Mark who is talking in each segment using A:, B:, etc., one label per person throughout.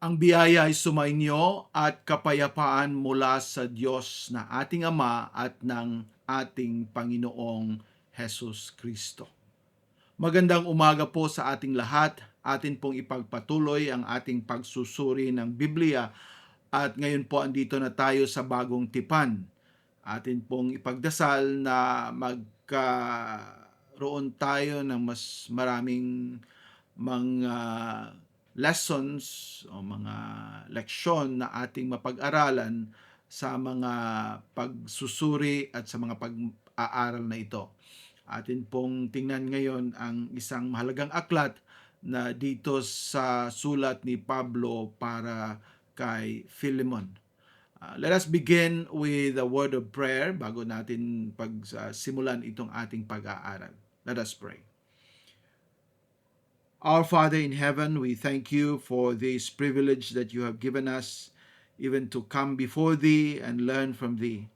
A: Ang biyaya ay sumainyo at kapayapaan mula sa Diyos na ating Ama at ng ating Panginoong Hesus Kristo. Magandang umaga po sa ating lahat. Atin pong ipagpatuloy ang ating pagsusuri ng Biblia at ngayon po andito na tayo sa bagong tipan. Atin pong ipagdasal na magkaroon tayo ng mas maraming mga lessons o mga leksyon na ating mapag-aralan sa mga pagsusuri at sa mga pag-aaral na ito. Atin pong tingnan ngayon ang isang mahalagang aklat na dito sa sulat ni Pablo para kay Philemon. Let us begin with a word of prayer bago natin pagsimulan itong ating pag-aaral. Let us pray. Our Father in heaven, we thank you for this privilege that you have given us, even to come before thee and learn from thee.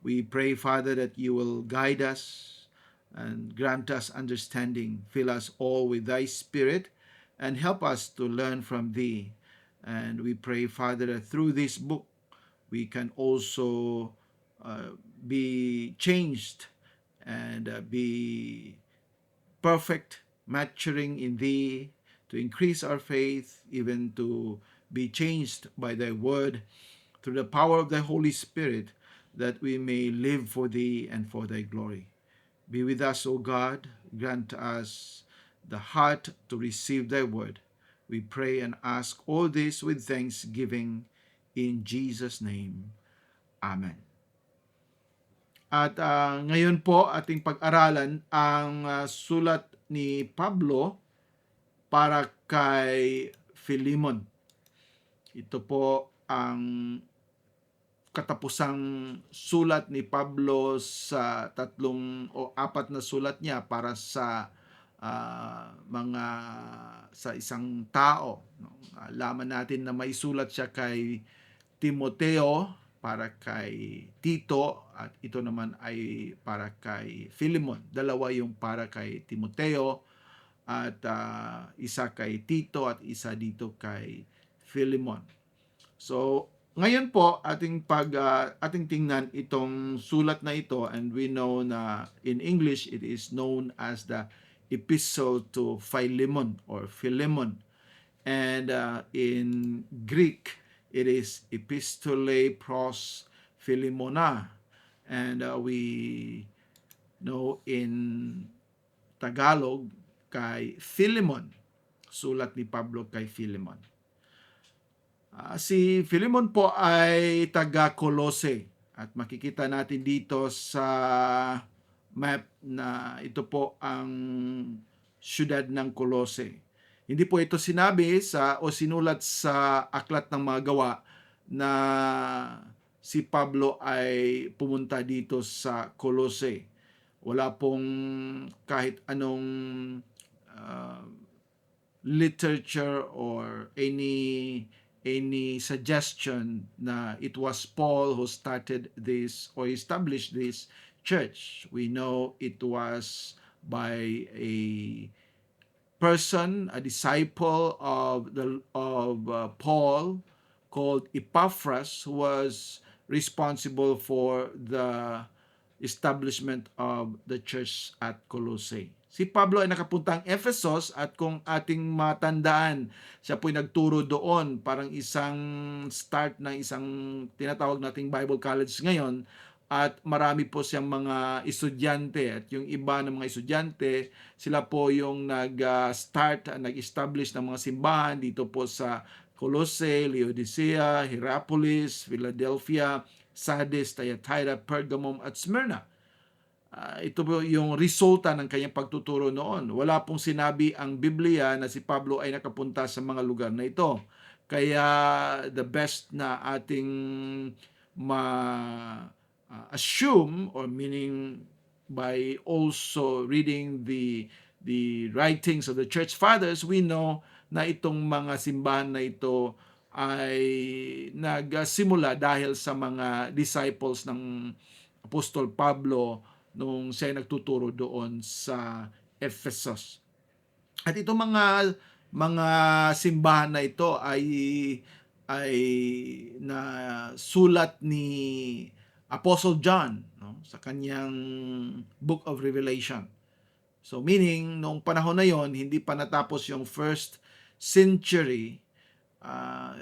A: We pray, Father, that you will guide us and grant us understanding. Fill us all with thy Spirit and help us to learn from thee. And we pray, Father, that through this book we can also be changed and be perfect, maturing in thee, to increase our faith, even to be changed by thy word through the power of thy Holy Spirit, that we may live for thee and for thy glory. Be with us, O God. Grant us the heart to receive thy word. We pray and ask all this with thanksgiving in Jesus' name. Amen. At ngayon po ating pag-aralan ang sulat ni Pablo para kay Philemon. Ito po ang katapusang sulat ni Pablo sa tatlong o apat na sulat niya para sa mga sa isang tao. Alaman natin na may sulat siya kay Timoteo, para kay Tito, at ito naman ay para kay Philemon. Dalawa yung para kay Timoteo at isa kay Tito at isa dito kay Philemon. So, ngayon po ating tingnan itong sulat na ito, and we know na in English it is known as the Epistle to Philemon or Philemon. And in Greek, it is Epistolae pros Philemona. And we know in Tagalog, kay Philemon. Sulat ni Pablo kay Philemon. Si Philemon po ay taga Colossae. At makikita natin dito sa map na ito po ang syudad ng Colossae. Hindi po ito sinabi o sinulat sa Aklat ng Mga Gawa na si Pablo ay pumunta dito sa Colossae. Wala pong kahit anong literature or any suggestion na it was Paul who started this or established this church. We know it was by a person, a disciple of Paul, called Epaphras, who was responsible for the establishment of the church at Colossae. Si Pablo ay nakapuntang Ephesus, at kung ating matandaan, siya po'y nagturo doon, parang isang start ng isang tinatawag nating Bible College ngayon, at marami po siyang mga estudyante, at yung iba ng mga estudyante, sila po yung nag-establish ng mga simbahan dito po sa Colossae, Laodicea, Hierapolis, Philadelphia, Sardis, Thyatira, Pergamum at Smyrna. Ito po yung resulta ng kanyang pagtuturo noon. Wala pong sinabi ang Biblia na si Pablo ay nakapunta sa mga lugar na ito. Kaya the best na ating assume, or meaning by also reading the writings of the church fathers, we know na itong mga simbahan na ito ay nagsimula dahil sa mga disciples ng Apostol Pablo nung siya nagtuturo doon sa Ephesus. At itong mga mga simbahan na ito ay na sulat ni Apostle John, no, sa kanyang Book of Revelation. So meaning, noong panahon na yon, hindi pa natapos yung first century, uh,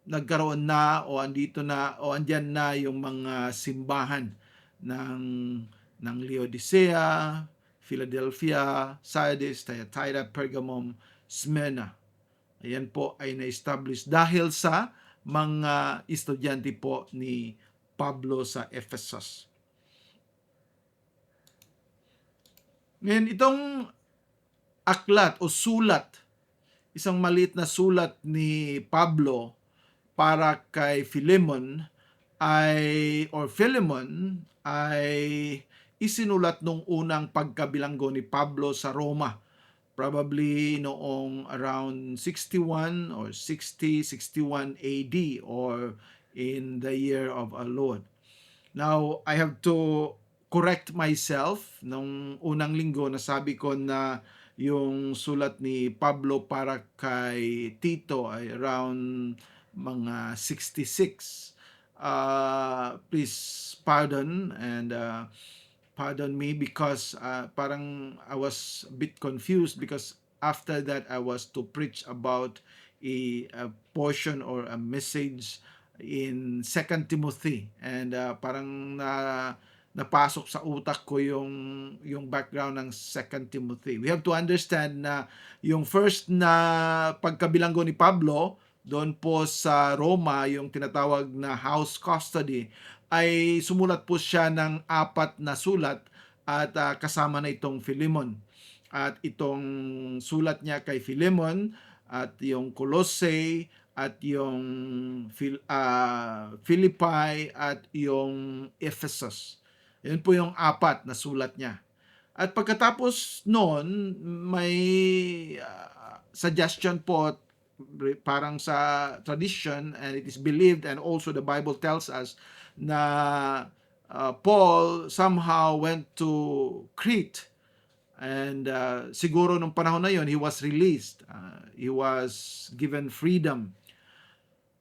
A: nagkaroon na o andito na o andyan na yung mga simbahan ng Laodicea, Philadelphia, Sardis, Thyatira, Pergamum, Smyrna. Ayan po ay na-establish dahil sa mga estudyante po ni Pablo sa Ephesus. Ngayon, itong aklat o sulat, isang maliit na sulat ni Pablo para kay Philemon ay isinulat nung unang pagkabilanggo ni Pablo sa Roma, probably noong around 61 or 61 AD or in the year of our Lord. Now, I have to correct myself. Nung unang linggo, nasabi ko na yung sulat ni Pablo para kay Tito ay around mga 66. Please pardon and pardon me because parang I was a bit confused because after that I was to preach about a portion or a message in 2 Timothy and parang napasok sa utak ko yung background ng 2 Timothy. We have to understand na yung first na pagkabilanggo ni Pablo doon po sa Roma, yung tinatawag na house custody, ay sumulat po siya ng 4 na sulat at kasama na itong Philemon. At itong sulat niya kay Philemon at yung Colossae at yung Philippi at yung Ephesus. Yun po yung 4 na sulat niya. At pagkatapos noon, may suggestion po, parang sa tradition, and it is believed and also the Bible tells us na Paul somehow went to Crete and siguro nung panahon na yon he was released. He was given freedom.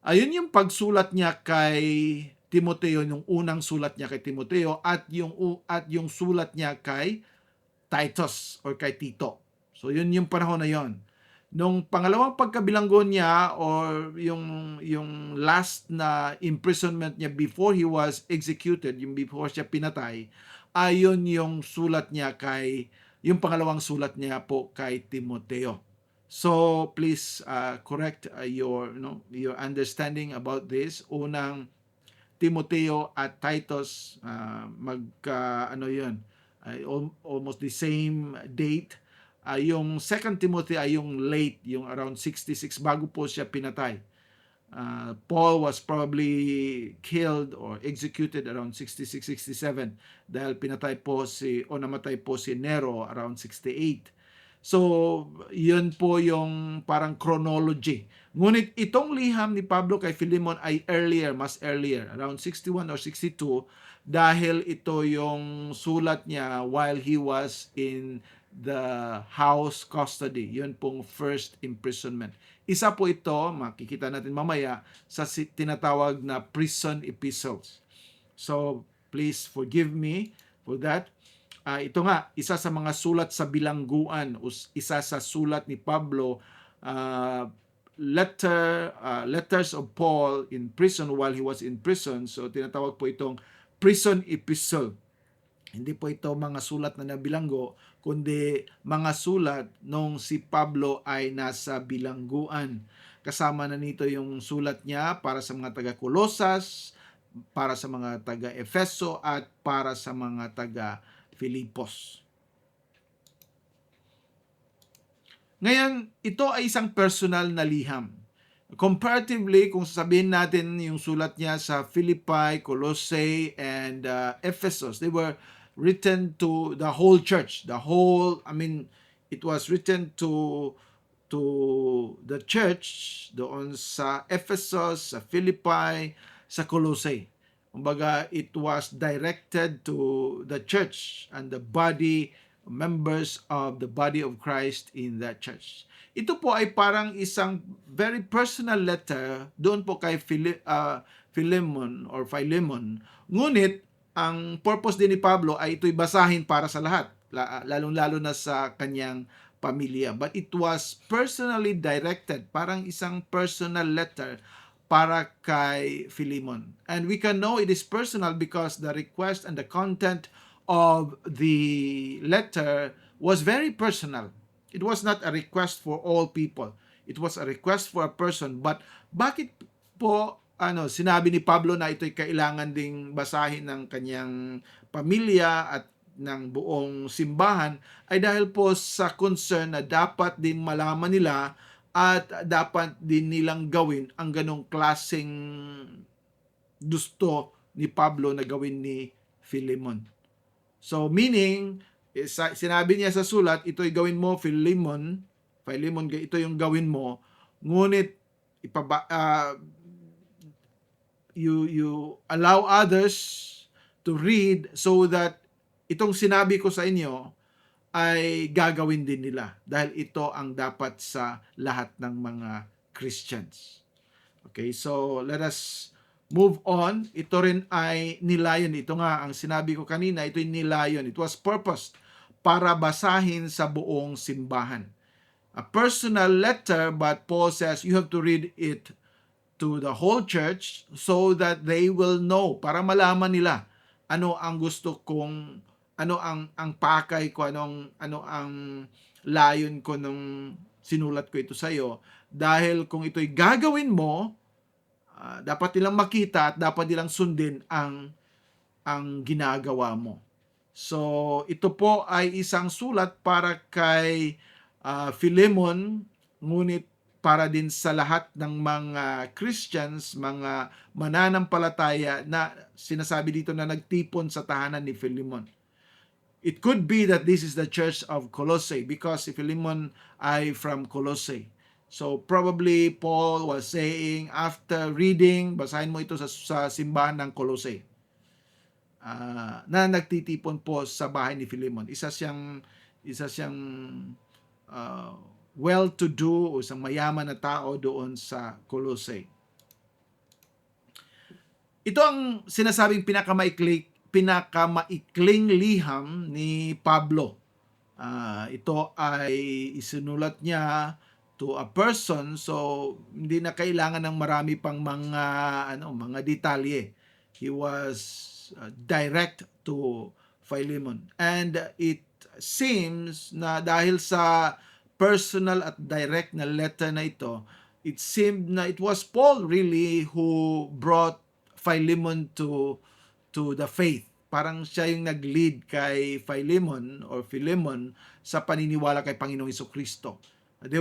A: Ayun yung pagsulat niya kay Timoteo, yung unang sulat niya kay Timoteo at yung sulat niya kay Titus or kay Tito. So yun yung panahon na yon. Nung pangalawang pagkabilanggo niya or yung last na imprisonment niya before he was executed, yung before siya pinatay, ayon yung sulat niya yung pangalawang sulat niya po kay Timoteo. So please correct your understanding about this. Unang Timoteo at Titus almost the same date. Yung 2 Timothy ay yung late, yung around 66 bago po siya pinatay. Paul was probably killed or executed around 66-67 dahil namatay po si Nero around 68. So, yun po yung parang chronology. Ngunit itong liham ni Pablo kay Philemon ay mas earlier, around 61 or 62, dahil ito yung sulat niya while he was in the house custody. Yun pong first imprisonment. Isa po ito, makikita natin mamaya, sa tinatawag na prison epistles. So, please forgive me for that. Ito nga, isa sa mga sulat sa bilangguan, isa sa sulat ni Pablo, letters of Paul in prison while he was in prison. So, tinatawag po itong prison epistle. Hindi po ito mga sulat na nabilanggo, kundi mga sulat nung si Pablo ay nasa bilangguan. Kasama na nito yung sulat niya para sa mga taga-Colosas, para sa mga taga-Efeso, at para sa mga taga-Filipos. Ngayon, ito ay isang personal na liham. Comparatively, kung sasabihin natin yung sulat niya sa Philippi, Colossae, and Ephesus, they were written to the whole church. It was written to the church doon sa Ephesus, sa Philippi, sa Colossae. Kumbaga, it was directed to the church and the members of the body of Christ in that church. Ito po ay parang isang very personal letter doon po kay Philemon or Philemon. Ngunit, ang purpose din ni Pablo ay ito'y basahin para sa lahat, lalong-lalo na sa kanyang pamilya. But it was personally directed, parang isang personal letter para kay Philemon. And we can know it is personal because the request and the content of the letter was very personal. It was not a request for all people. It was a request for a person. But bakit po sinabi ni Pablo na ito'y kailangan ding basahin ng kanyang pamilya at ng buong simbahan, ay dahil po sa concern na dapat din malaman nila at dapat din nilang gawin ang ganong klaseng gusto ni Pablo na gawin ni Philemon. So meaning, sinabi niya sa sulat, ito'y gawin mo, Philemon, ito yung gawin mo, ngunit you allow others to read so that itong sinabi ko sa inyo ay gagawin din nila dahil ito ang dapat sa lahat ng mga Christians. Okay, so let us move on. Ito rin ay nilayon. Ito nga, ang sinabi ko kanina, ito'y nilayon. It was purposed para basahin sa buong simbahan. A personal letter, but Paul says you have to read it to the whole church so that they will know, para malaman nila ano ang gusto kong, ano ang pakay ko, ano ang layon ko nung sinulat ko ito sa iyo. Dahil kung ito'y gagawin mo, dapat nilang makita at dapat nilang sundin ang ginagawa mo. So, ito po ay isang sulat para kay Philemon, ngunit para din sa lahat ng mga Christians, mga mananampalataya na sinasabi dito na nagtipon sa tahanan ni Philemon. It could be that this is the church of Colossae because si Philemon ay from Colossae. So probably Paul was saying, after reading, basahin mo ito sa simbahan ng Colossae, na nagtitipon po sa bahay ni Philemon. Isa siyang well-to-do o isang mayaman na tao doon sa Colossae. Ito ang sinasabing pinakamaikling liham ni Pablo. Ito ay isinulat niya to a person, so hindi na kailangan ng marami pang mga detalye. He was direct to Philemon. And it seems na dahil sa personal at direct na letter na ito, it seemed na it was Paul really who brought Philemon to the faith. Parang siya yung nag-lead kay Philemon or Philemon sa paniniwala kay Panginoong Jesucristo. The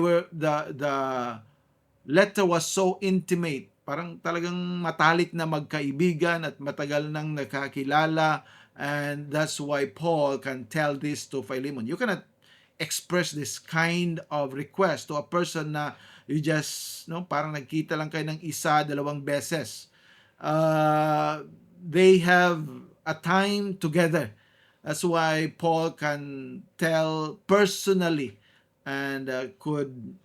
A: letter was so intimate. Parang talagang matalik na magkaibigan at matagal nang nakakilala, and that's why Paul can tell this to Philemon. You cannot express this kind of request to a person na you just, parang nagkita lang kayo ng isa, dalawang beses. They have a time together. That's why Paul can tell personally and could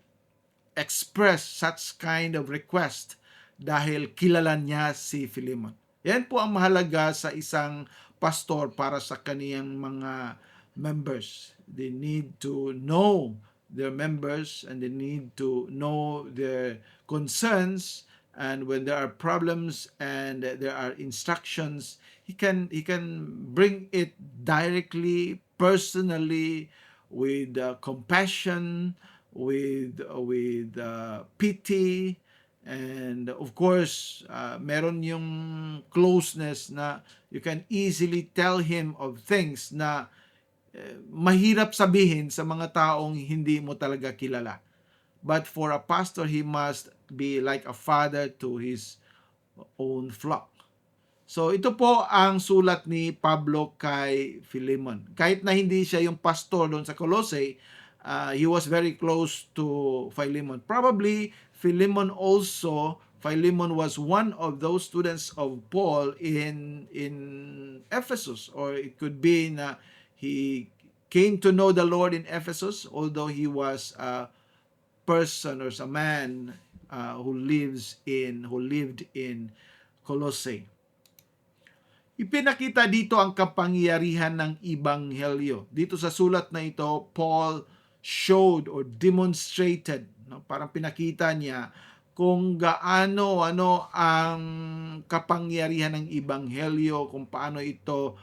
A: express such kind of request dahil kilala niya si Philemon. Yan po ang mahalaga sa isang pastor para sa kaniyang mga members. They need to know their members and they need to know their concerns, and when there are problems and there are instructions, he can bring it directly, personally, with compassion, with pity, and of course meron yung closeness na you can easily tell him of things na mahirap sabihin sa mga taong hindi mo talaga kilala. But for a pastor, he must be like a father to his own flock. So ito po ang sulat ni Pablo kay Philemon. Kahit na hindi siya yung pastor doon sa Colossae, he was very close to Philemon. Probably Philemon was one of those students of Paul in Ephesus, or it could be na he came to know the Lord in Ephesus, although he was person or a man who lived in Colossae. Ipinakita dito ang kapangyarihan ng Ebanghelyo. Dito sa sulat na ito, Paul showed or demonstrated, no? Parang pinakita niya kung gaano ang kapangyarihan ng Ebanghelyo, kung paano ito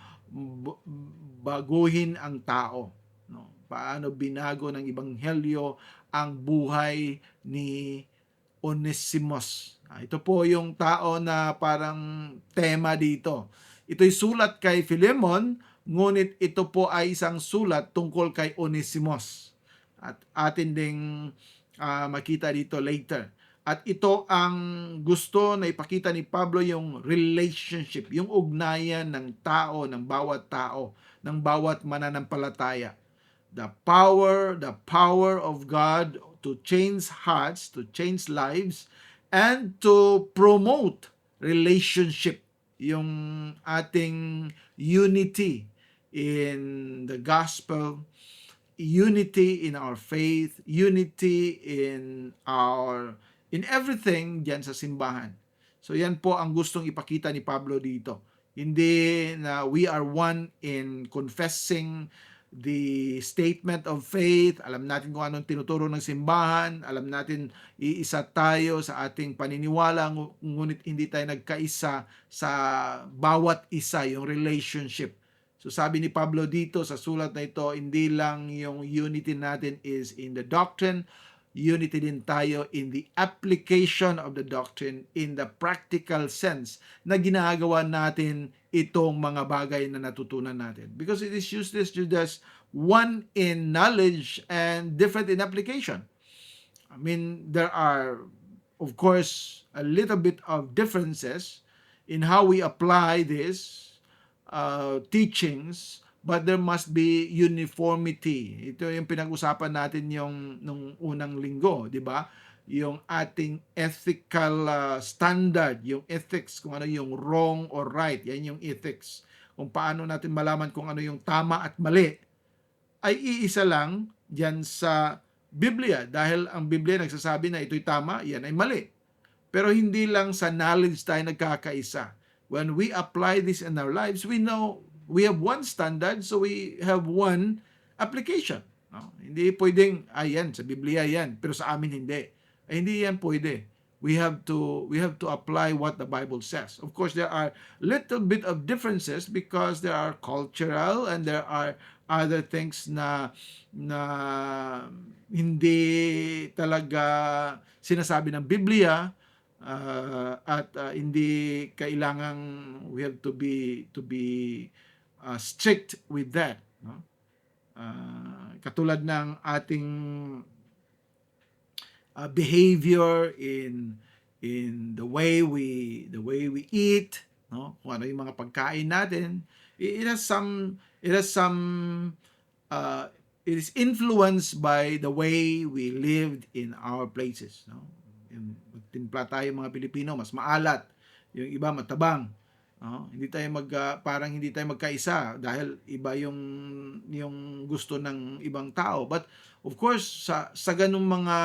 A: baguhin ang tao, no? Paano binago ng Ebanghelyo ang buhay ni Onesimus. Ito po yung tao na parang tema dito. Ito'y sulat kay Philemon, ngunit ito po ay isang sulat tungkol kay Onesimus. At atin ding makita dito later. At ito ang gusto na ipakita ni Pablo, yung relationship, yung ugnayan ng tao, ng bawat mananampalataya. The power of God to change hearts, to change lives, and to promote relationship, yung ating unity in the gospel, unity in our faith, unity in everything diyan sa simbahan. So yan po ang gustong ipakita ni Pablo dito. Hindi na we are one in confessing the statement of faith, alam natin kung anong tinuturo ng simbahan, alam natin iisa tayo sa ating paniniwala, ngunit hindi tayo nagkaisa sa bawat isa, yung relationship. So sabi ni Pablo dito sa sulat na ito, hindi lang yung unity natin is in the doctrine, unity din tayo in the application of the doctrine, in the practical sense na ginagawa natin itong mga bagay na natutunan natin. Because it is useless to just one in knowledge and different in application. I mean, there are, of course, a little bit of differences in how we apply these teachings, but there must be uniformity. Ito yung pinag-usapan natin nung unang linggo, di ba? Yung ating ethical standard, yung ethics, kung ano yung wrong or right, yan yung ethics. Kung paano natin malaman kung ano yung tama at mali, ay iisa lang diyan sa Biblia. Dahil ang Biblia nagsasabi na ito'y tama, yan ay mali. Pero hindi lang sa knowledge tayo nagkakaisa. When we apply this in our lives, we know we have one standard, so we have one application. No? Hindi pwedeng, yan, sa Biblia yan, pero sa amin hindi. Hindi yan pwede. We have to apply what the Bible says. Of course, there are little bit of differences because there are cultural and there are other things na hindi talaga sinasabi ng Biblia, at hindi kailangang we have to be strict with that, no? Katulad ng ating behavior in the way we eat, no? Kung ano yung mga pagkain natin, it is influenced by the way we lived in our places, no? Yung timpla tayo mga Pilipino, mas maalat, yung iba matabang. Hindi tayo parang hindi tayo magkaisa dahil iba yung gusto ng ibang tao. But of course, sa ganung mga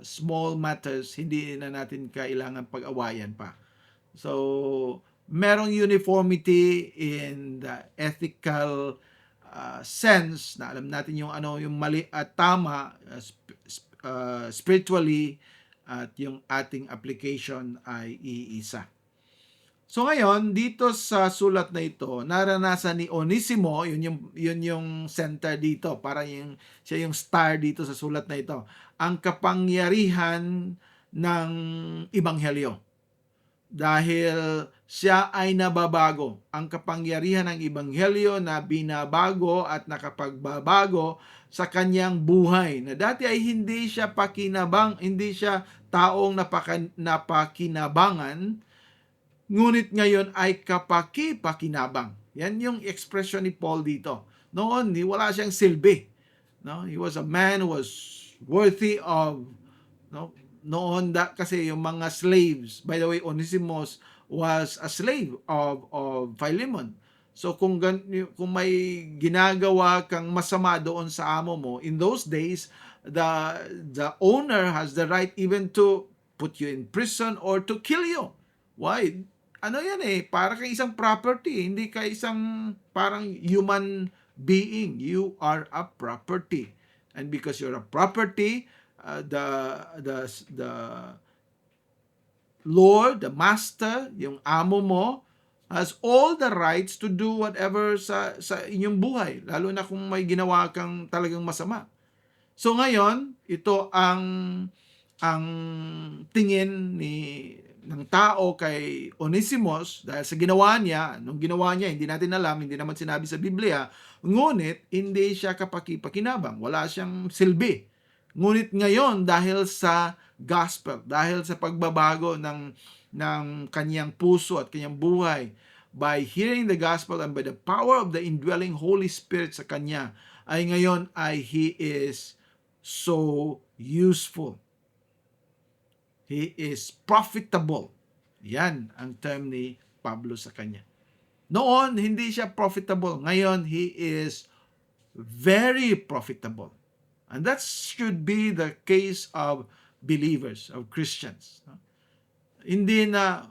A: small matters, hindi na natin kailangan pag-awayan pa. So, merong uniformity in the ethical sense na alam natin yung mali at tama spiritually, at yung ating application ay iisa. So ngayon, dito sa sulat na ito, naranasan ni Onesimo, yun yung center dito, para siya yung star dito sa sulat na ito, ang kapangyarihan ng Ebanghelyo. Dahil siya ay nababago. Ang kapangyarihan ng Ebanghelyo na binabago at nakapagbabago sa kanyang buhay. Na dati ay hindi siya taong napakinabangan, ngunit ngayon ay kapaki-pakinabang. Yan yung expression ni Paul dito. Noon, wala siyang silbi. No? He was a man who was worthy of, no? Noon kasi yung mga slaves, by the way, Onesimus was a slave of Philemon. So kung may ginagawa kang masama doon sa amo mo, in those days, the owner has the right even to put you in prison or to kill you. Why? Ano yan para kang isang property, hindi ka isang parang human being. You are a property. And because you're a property, the Lord, the master, yung amo mo, has all the rights to do whatever sa inyong buhay, lalo na kung may ginawa kang talagang masama. So ngayon, ito ang tingin ng tao kay Onesimus dahil sa ginawa niya. Nung ginawa niya, hindi natin alam, hindi naman sinabi sa Biblia, ngunit hindi siya kapaki-pakinabang, wala siyang silbi. Ngunit ngayon, dahil sa gospel, dahil sa pagbabago ng kanyang puso at kanyang buhay, by hearing the gospel and by the power of the indwelling Holy Spirit sa kanya, ay ngayon ay he is so useful. He is profitable. Yan ang term ni Pablo sa kanya. Noon, hindi siya profitable. Ngayon, he is very profitable. And that should be the case of believers, of Christians. Hindi na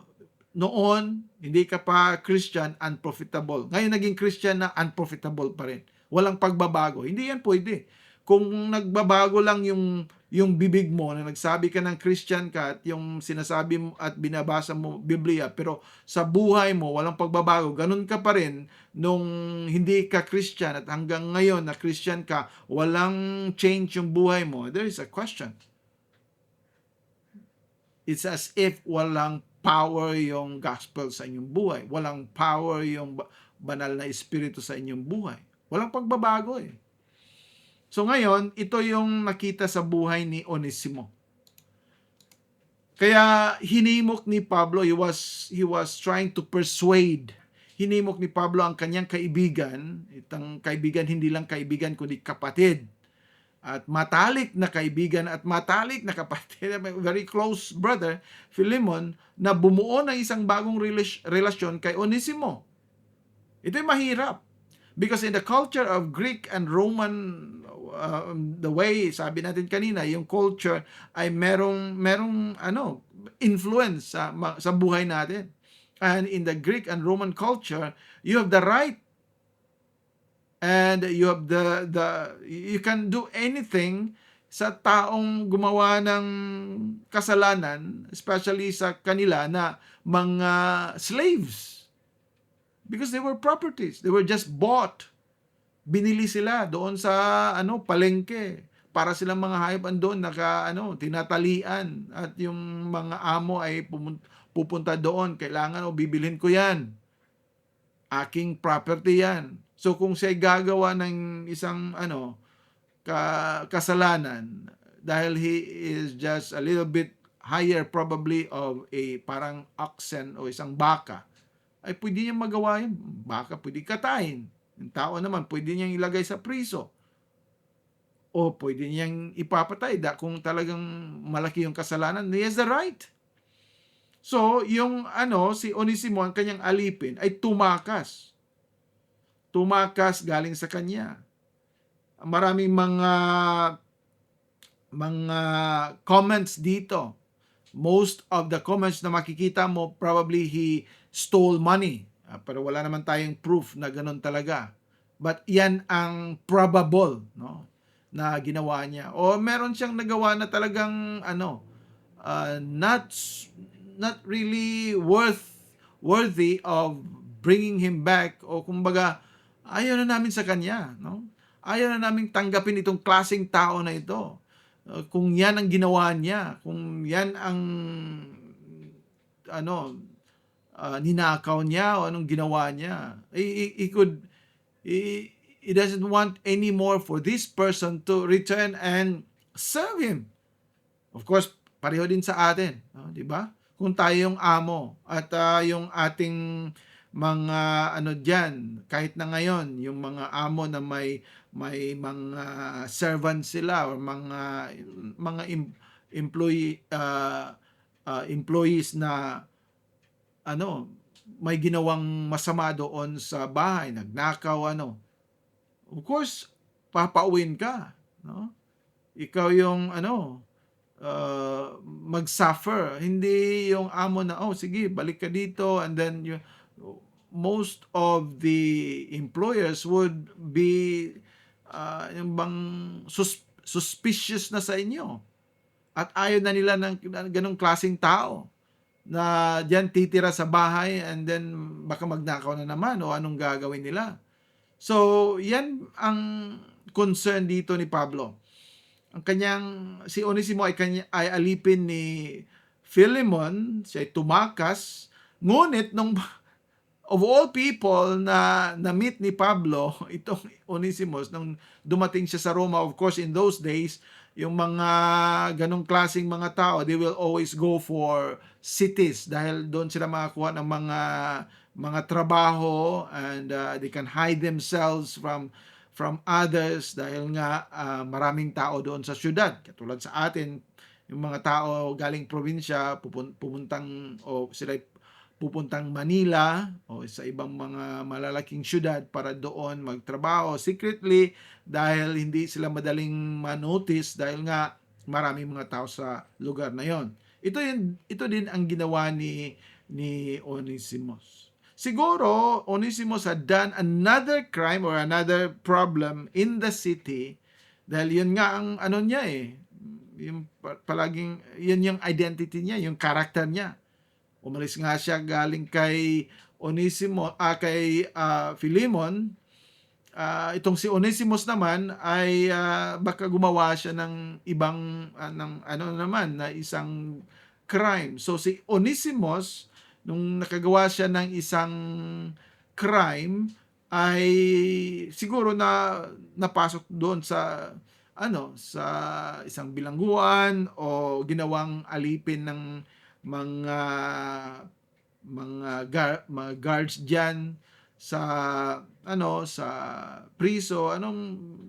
A: noon, hindi ka pa Christian, unprofitable. Ngayon naging Christian na unprofitable pa rin. Walang pagbabago. Hindi yan pwede. Kung nagbabago lang yung bibig mo na nagsabi ka ng Christian ka at yung sinasabi mo at binabasa mo Biblia, pero sa buhay mo walang pagbabago, ganun ka pa rin nung hindi ka Christian at hanggang ngayon na Christian ka, walang change yung buhay mo, there is a question. It's as if walang power yung gospel sa inyong buhay. Walang power yung banal na espiritu sa inyong buhay. Walang pagbabago So ngayon, ito yung nakita sa buhay ni Onesimo. Kaya hinimok ni Pablo, he was trying to persuade. Hinimok ni Pablo ang kanyang kaibigan, itang kaibigan hindi lang kaibigan kundi kapatid. At matalik na kaibigan at matalik na kapatid, very close brother, Philemon, na bumuo ng isang bagong relasyon kay Onesimo. Ito'y mahirap. Because in the culture of Greek and Roman, the way, sabi natin kanina, yung culture ay merong influence sa buhay natin. And in the Greek and Roman culture, you have the right and you have you can do anything sa taong gumawa ng kasalanan, especially sa kanila na mga slaves. Because they were properties. They were just bought. Binili sila doon sa palengke. Para silang mga hayop andon tinatalian at yung mga amo ay pupunta doon, kailangan bibilhin ko 'yan. Aking property 'yan. So kung siya gagawa ng isang kasalanan dahil he is just a little bit higher probably of a parang oxen o isang baka, ay pwede niyang magawa yun. Baka pwede katayin. Yung tao naman, pwede niyang ilagay sa priso. O pwede niyang ipapatay kung talagang malaki yung kasalanan. He has the right. So, yung si Onesimo, ang kanyang alipin, ay tumakas. Tumakas galing sa kanya. Maraming mga comments dito. Most of the comments na makikita mo, probably he stole money. Pero wala naman tayong proof na ganun talaga. But yan ang probable, na ginawa niya. O meron siyang nagawa na talagang not really worthy of bringing him back, o kumbaga ayaw na namin sa kanya, ayaw na namin tanggapin itong klaseng tao na ito. Kung yan ang ginawa niya, kung yan ang ninakaw niya o anong ginawa niya, he doesn't want anymore for this person to return and serve him. Of course, pareho din sa atin, di ba? Kung tayo yung amo at yung ating mga diyan, kahit na ngayon yung mga amo na may mga servants sila or mga employees na may ginawang masama doon sa bahay, nagnakaw of course papauwin ka, ikaw yung mag-suffer. Hindi yung amo na, oh, sige, balik ka dito, and then most of the employers would be yung bang suspicious na sa inyo. At ayaw na nila ng ganong klaseng tao na diyan titira sa bahay, and then baka magnakaw na naman o anong gagawin nila. So, yan ang concern dito ni Pablo. Ang kanyang, si Onesimo ay alipin ni Philemon, siya ay tumakas, ngunit nung of all people na na-meet ni Pablo, itong Onesimus, nung dumating siya sa Roma, of course, in those days, yung mga ganong klaseng mga tao, they will always go for cities dahil doon sila makakuha ng mga trabaho, and they can hide themselves from others dahil nga maraming tao doon sa syudad. Katulad sa atin, yung mga tao galing probinsya, pumuntang o sila pupuntang Manila o sa ibang mga malalaking syudad para doon magtrabaho secretly dahil hindi sila madaling manotice dahil nga maraming mga tao sa lugar na yon. Ito din ang ginawa ni Onesimus. Siguro Onesimus had done another crime or another problem in the city dahil yun nga ang niya yung palaging yun yung identity niya, yung character niya. Umalis nga siya galing kay kay Philemon. Itong si Onesimus naman ay baka gumawa siya ng ibang ng naman na isang crime. So si Onesimus, nung nakagawa siya ng isang crime, ay siguro na napasok doon sa sa isang bilangguan o ginawang alipin ng mga mga guards diyan sa sa priso,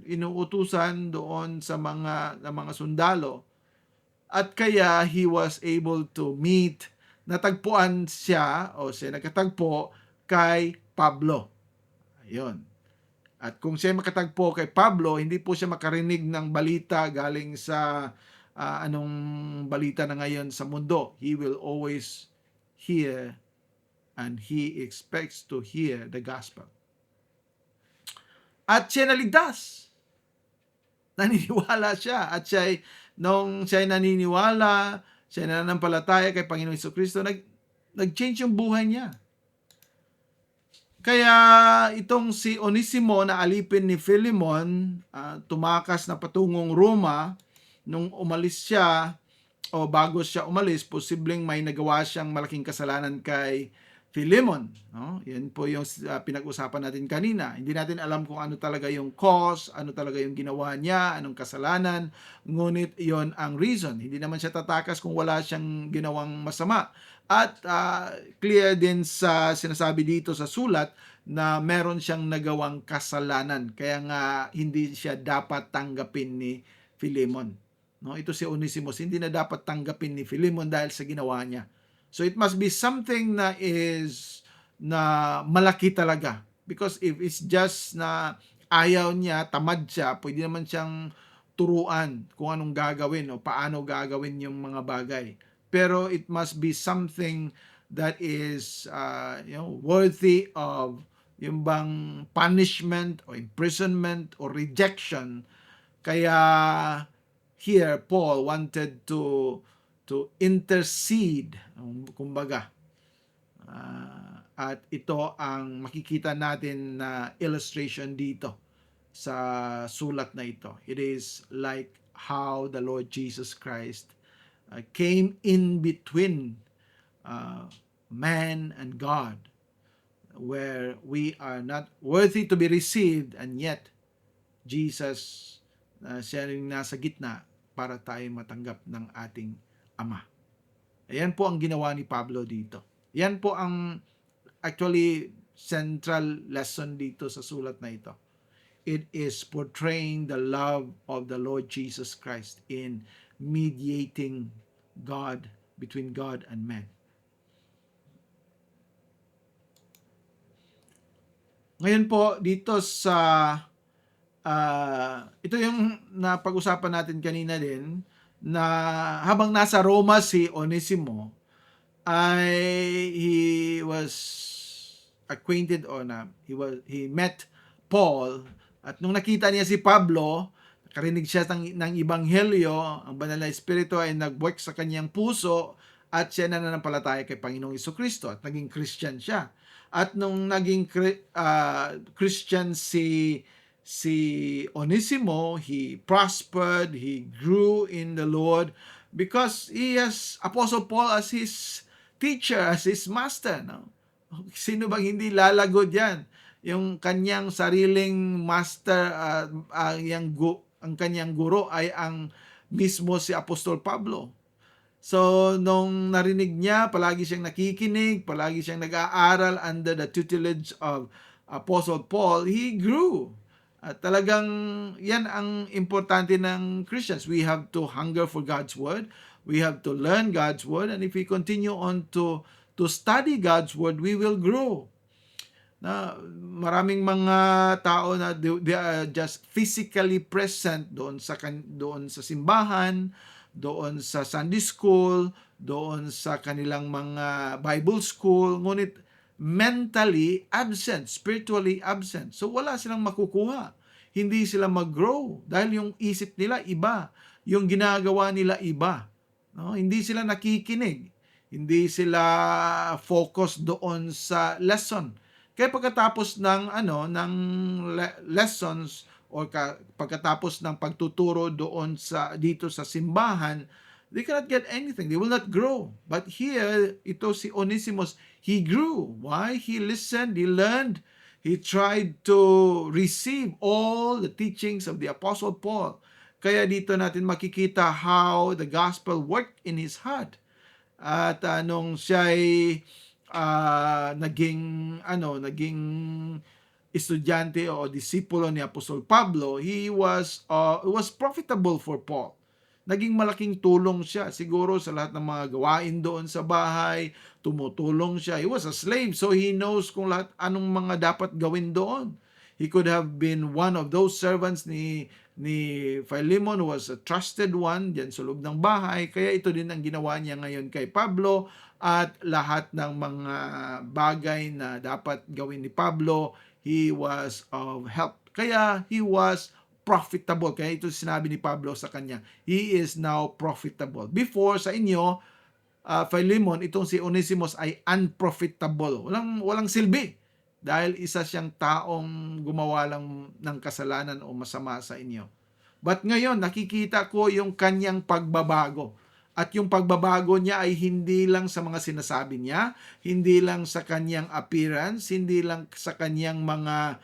A: inuutusan doon sa mga sundalo, at kaya he was able to meet, natagpuan siya o siya nagkatagpo kay Pablo. Ayun. At kung siya makatagpo kay Pablo, hindi po siya makarinig ng balita galing sa anong balita na ngayon sa mundo. He will always hear, and he expects to hear the gospel. At siya naligtas. Naniniwala siya. At nung siya naniniwala, siya nananampalataya kay Panginoon Jesucristo, nag-change yung buhay niya. Kaya itong si Onesimo na alipin ni Philemon, tumakas na patungong Roma. Nung umalis siya o bago siya umalis, posibleng may nagawa siyang malaking kasalanan kay Philemon. No? Yan po yung pinag-usapan natin kanina. Hindi natin alam kung ano talaga yung cause, ano talaga yung ginawa niya, anong kasalanan, ngunit yon ang reason. Hindi naman siya tatakas kung wala siyang ginawang masama. At clear din sa sinasabi dito sa sulat na meron siyang nagawang kasalanan. Kaya nga hindi siya dapat tanggapin ni Philemon. No, ito si Onesimus, hindi na dapat tanggapin ni Philemon dahil sa ginawa niya. So it must be something na malaki talaga. Because if it's just na ayaw niya, tamad siya, pwede naman siyang turuan kung anong gagawin o paano gagawin yung mga bagay. Pero it must be something that is worthy of yung bang punishment o imprisonment or rejection. Kaya here Paul wanted to intercede, kumbaga. At ito ang makikita natin na illustration dito sa sulat na ito. It is like how the Lord Jesus Christ came in between man and God, where we are not worthy to be received, and yet Jesus siya rin nasa gitna para tayo matanggap ng ating Ama. Ayan po ang ginawa ni Pablo dito. Yan po ang actually central lesson dito sa sulat na ito. It is portraying the love of the Lord Jesus Christ in mediating between God and man. Ngayon po dito sa ito yung napag-usapan natin kanina din, na habang nasa Roma si Onesimo, ay he was acquainted or he met Paul, at nung nakita niya si Pablo, nakarinig siya ng Ebanghelyo, ang banal na espiritu ay nag-work sa kanyang puso at siya nananampalataya kay Panginoong Jesucristo at naging Christian siya. At nung naging Christian si Onesimo, he prospered, he grew in the Lord because he has Apostle Paul as his teacher, as his master. No? Sino bang hindi lalago diyan? Yung kanyang sariling master, ang kanyang guro ay ang mismo si Apostol Pablo. So, nung narinig niya, palagi siyang nakikinig, palagi siyang nag-aaral under the tutelage of Apostle Paul, he grew. At talagang yan ang importante ng Christians. We have to hunger for God's Word. We have to learn God's Word. And if we continue on to study God's Word, we will grow. Na maraming mga tao na they are just physically present doon sa simbahan, doon sa Sunday school, doon sa kanilang mga Bible school, ngunit mentally absent, spiritually absent. So wala silang makukuha. Hindi sila mag-grow dahil yung isip nila iba, yung ginagawa nila iba. No? Hindi sila nakikinig. Hindi sila focus doon sa lesson. Kaya pagkatapos ng lessons or pagkatapos ng pagtuturo dito sa simbahan, they cannot get anything. They will not grow. But here, ito si Onesimus, he grew. Why? He listened, he learned, he tried to receive all the teachings of the Apostle Paul. Kaya dito natin makikita how the gospel worked in his heart. At nung siya'y naging estudyante o disipulo ni Apostol Pablo, it was profitable for Paul. Naging malaking tulong siya siguro sa lahat ng mga gawain doon sa bahay, tumutulong siya. He was a slave, so he knows kung anong mga dapat gawin doon. He could have been one of those servants ni Philemon, who was a trusted one diyan sa loob ng bahay. Kaya ito din ang ginawa niya ngayon kay Pablo, at lahat ng mga bagay na dapat gawin ni Pablo, he was of help. Kaya he was profitable. Kaya ito sinabi ni Pablo sa kanya, he is now profitable. Before sa inyo, Philemon, itong si Onesimus ay unprofitable. Walang silbi. Dahil isa siyang taong gumawa lang ng kasalanan o masama sa inyo. But ngayon, nakikita ko yung kanyang pagbabago. At yung pagbabago niya ay hindi lang sa mga sinasabi niya, hindi lang sa kanyang appearance, hindi lang sa kanyang mga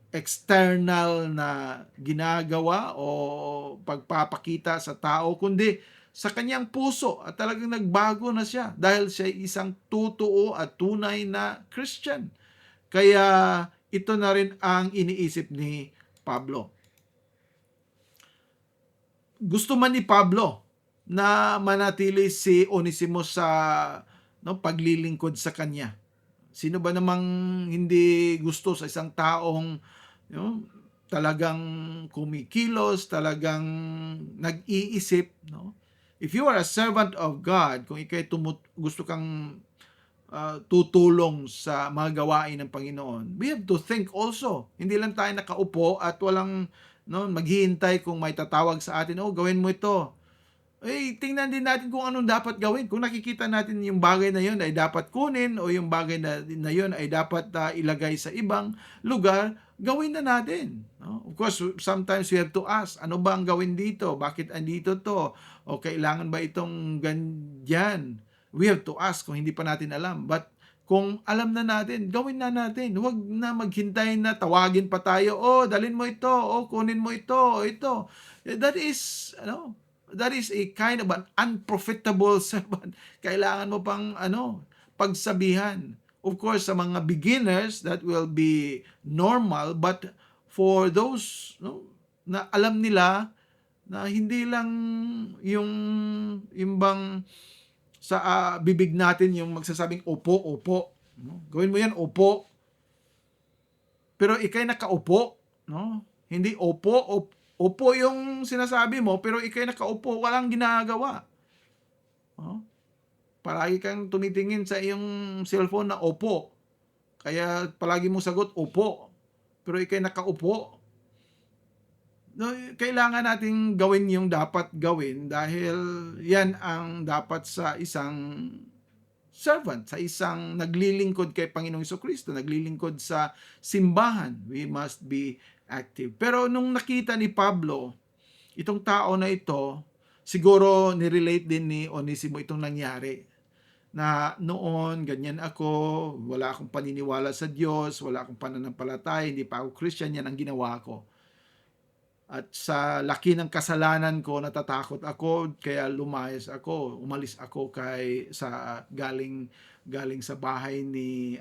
A: external na ginagawa o pagpapakita sa tao, kundi sa kanyang puso, at talagang nagbago na siya dahil siya isang totoo at tunay na Christian. Kaya ito na rin ang iniisip ni Pablo. Gusto man ni Pablo na manatili si Onesimus sa paglilingkod sa kanya. Sino ba namang hindi gusto sa isang taong talagang kumikilos, talagang nag-iisip, no? If you are a servant of God, kung ikay gusto kang tutulong sa mga gawain ng Panginoon, we have to think also. Hindi lang tayo nakaupo at walang maghihintay kung may tatawag sa atin, gawin mo ito. Tingnan din natin kung anong dapat gawin. Kung nakikita natin yung bagay na yun ay dapat kunin o yung bagay na yun ay dapat ilagay sa ibang lugar, gawin na natin. No? Of course, sometimes we have to ask, ano ba ang gawin dito? Bakit andito to? O kailangan ba itong ganyan? We have to ask kung hindi pa natin alam. But kung alam na natin, gawin na natin. Huwag na maghintay na tawagin pa tayo, dalin mo ito, kunin mo ito, ito. That is a kind of an unprofitable servant. Kailangan mo pang pagsabihan. Of course, sa mga beginners, that will be normal, but for those na alam nila na hindi lang yung bang sa bibig natin yung magsasabing opo, opo. Gawin mo yan, opo. pero ikay nakaupo, no? Hindi opo yung sinasabi mo, pero ikay nakaupo, walang ginagawa. No? Palagi kang tumitingin sa iyong cellphone na opo. Kaya palagi mo sagot, opo. Pero ikay nakaupo. No, kailangan nating gawin yung dapat gawin dahil yan ang dapat sa isang servant, sa isang naglilingkod kay Panginoong Jesucristo, naglilingkod sa simbahan. We must be active. Pero nung nakita ni Pablo, itong tao na ito, siguro nirelate din ni Onesimo itong nangyari. Na noon, ganyan ako, wala akong paniniwala sa Diyos, wala akong pananampalataya, hindi pa ako Christian, yan ang ginawa ko. At sa laki ng kasalanan ko, natatakot ako, kaya umalis ako galing sa bahay ni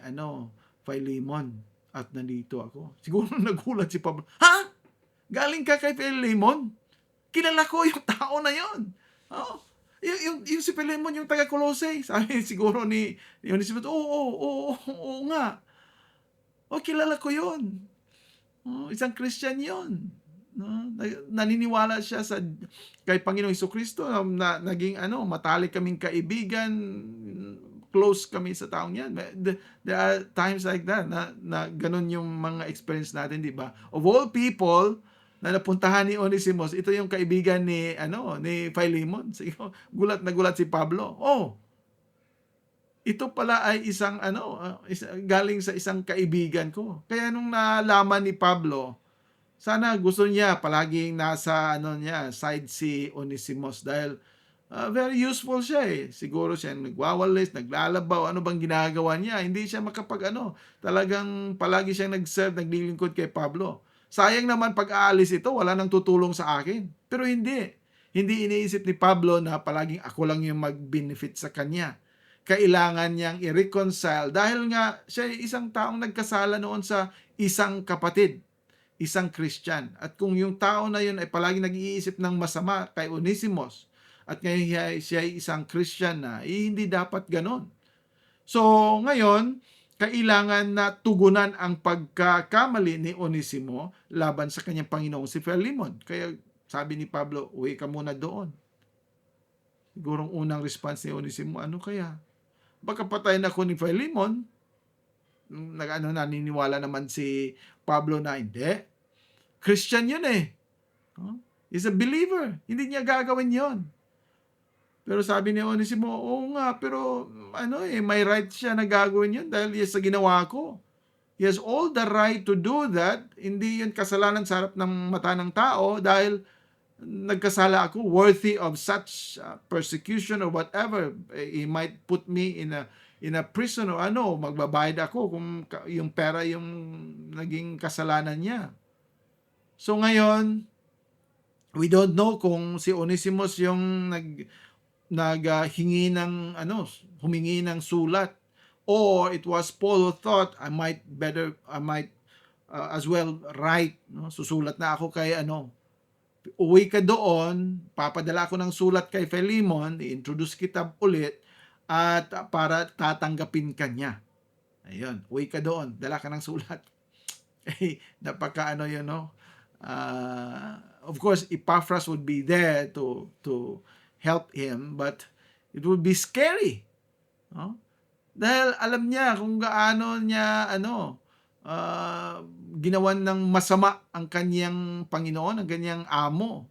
A: Philemon at nandito ako. Siguro nagulat si Pablo, ha? Galing ka kay Philemon? Kilala ko yung tao na yon. Oh, yung si Philemon, yung taga Colossae. Sabi siguro ni Onesimo, oo nga. Oh, kilala ko yon. Oh, isang Christian yon. No? Naniniwala siya kay Panginoong Jesucristo na naging matalik kaming kaibigan, close kami sa taong yan. There are times like that na ganun yung mga experience natin, di ba? Of all people na napuntahan ni Onesimos, ito yung kaibigan ni Philemon. Sige, gulat na gulat si Pablo. Oh, ito pala ay isang galing sa isang kaibigan ko. Kaya nung nalaman ni Pablo, sana gusto niya palaging nasa side si Onesimos dahil very useful siya eh. Siguro siya nagwawalis, naglalabaw, ano bang ginagawa niya. Hindi siya talagang palagi siyang nag-serve, naglilingkod kay Pablo. Sayang naman pag aalis ito, wala nang tutulong sa akin. Pero hindi. Hindi iniisip ni Pablo na palaging ako lang yung mag-benefit sa kanya. Kailangan niyang i-reconcile dahil nga siya isang taong nagkasala noon sa isang kapatid, isang Christian. At kung yung tao na yun ay palaging nag-iisip ng masama kay Onesimos at ngayon siya ay isang Christian na, hindi dapat ganon. So, ngayon, kailangan na tugunan ang pagkakamali ni Onesimo laban sa kanyang Panginoong si Philemon. Kaya sabi ni Pablo, uwi ka muna doon. Sigurong unang response ni Onesimo, ano kaya? Baka patayin ako ni Philemon. Naniniwala naman si Pablo na hindi. Christian yun eh. He's a believer. Hindi niya gagawin yon. Pero sabi ni Onesimo, oo nga, pero may right siya na gagawin yun dahil sa ginawa ko. He has all the right to do that. Hindi yun kasalanan sa harap ng mata ng tao dahil nagkasala ako, worthy of such persecution or whatever. He might put me in a prison o magbabayad ako kung yung pera yung naging kasalanan niya. So ngayon, we don't know kung si Onesimos yung humingi ng sulat, or it was Paul who thought I might as well write, susulat na ako kay uwi ka doon, papadala ako ng sulat kay Philemon, i-introduce kita ulit at para tatanggapin ka niya. Ayun, uwi ka doon, dala ka ng sulat. Napaka of course Epaphras would be there to help him, but it would be scary. Dahil alam niya kung gaano niya ginawan ng masama ang kanyang Panginoon, ang kanyang amo.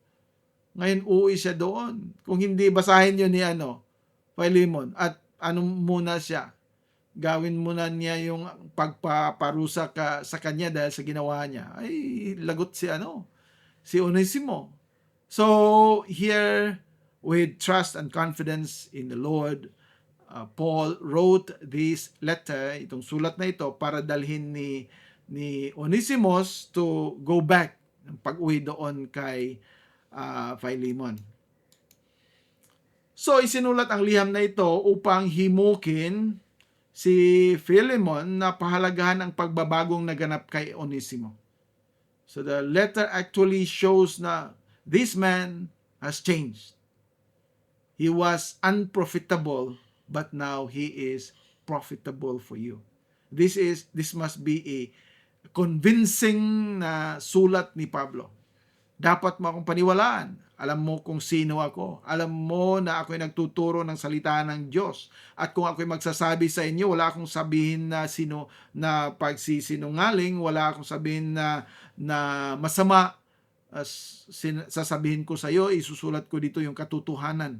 A: Ngayon uuwi siya doon. Kung hindi basahin yun ni Philemon at muna siya, gawin muna niya yung pagpaparusa sa kanya dahil sa ginawa niya, ay lagot si Onesimo. So here, with trust and confidence in the Lord, Paul wrote this letter, itong sulat na ito, para dalhin ni Onesimos to go back, pag-uwi doon kay Philemon. So, isinulat ang liham na ito upang himukin si Philemon na pahalagahan ang pagbabagong naganap kay Onesimo. So, the letter actually shows na this man has changed. He was unprofitable, but now he is profitable for you. This must be convincing na sulat ni Pablo. Dapat mo akong paniwalaan. Alam mo kung sino ako. Alam mo na ako'y nagtuturo ng salita ng Diyos. At kung ako'y magsasabi sa inyo, wala akong sabihin na pagsisinungaling, wala akong sabihin na masama. Sasabihin ko sa iyo, isusulat ko dito yung katotohanan.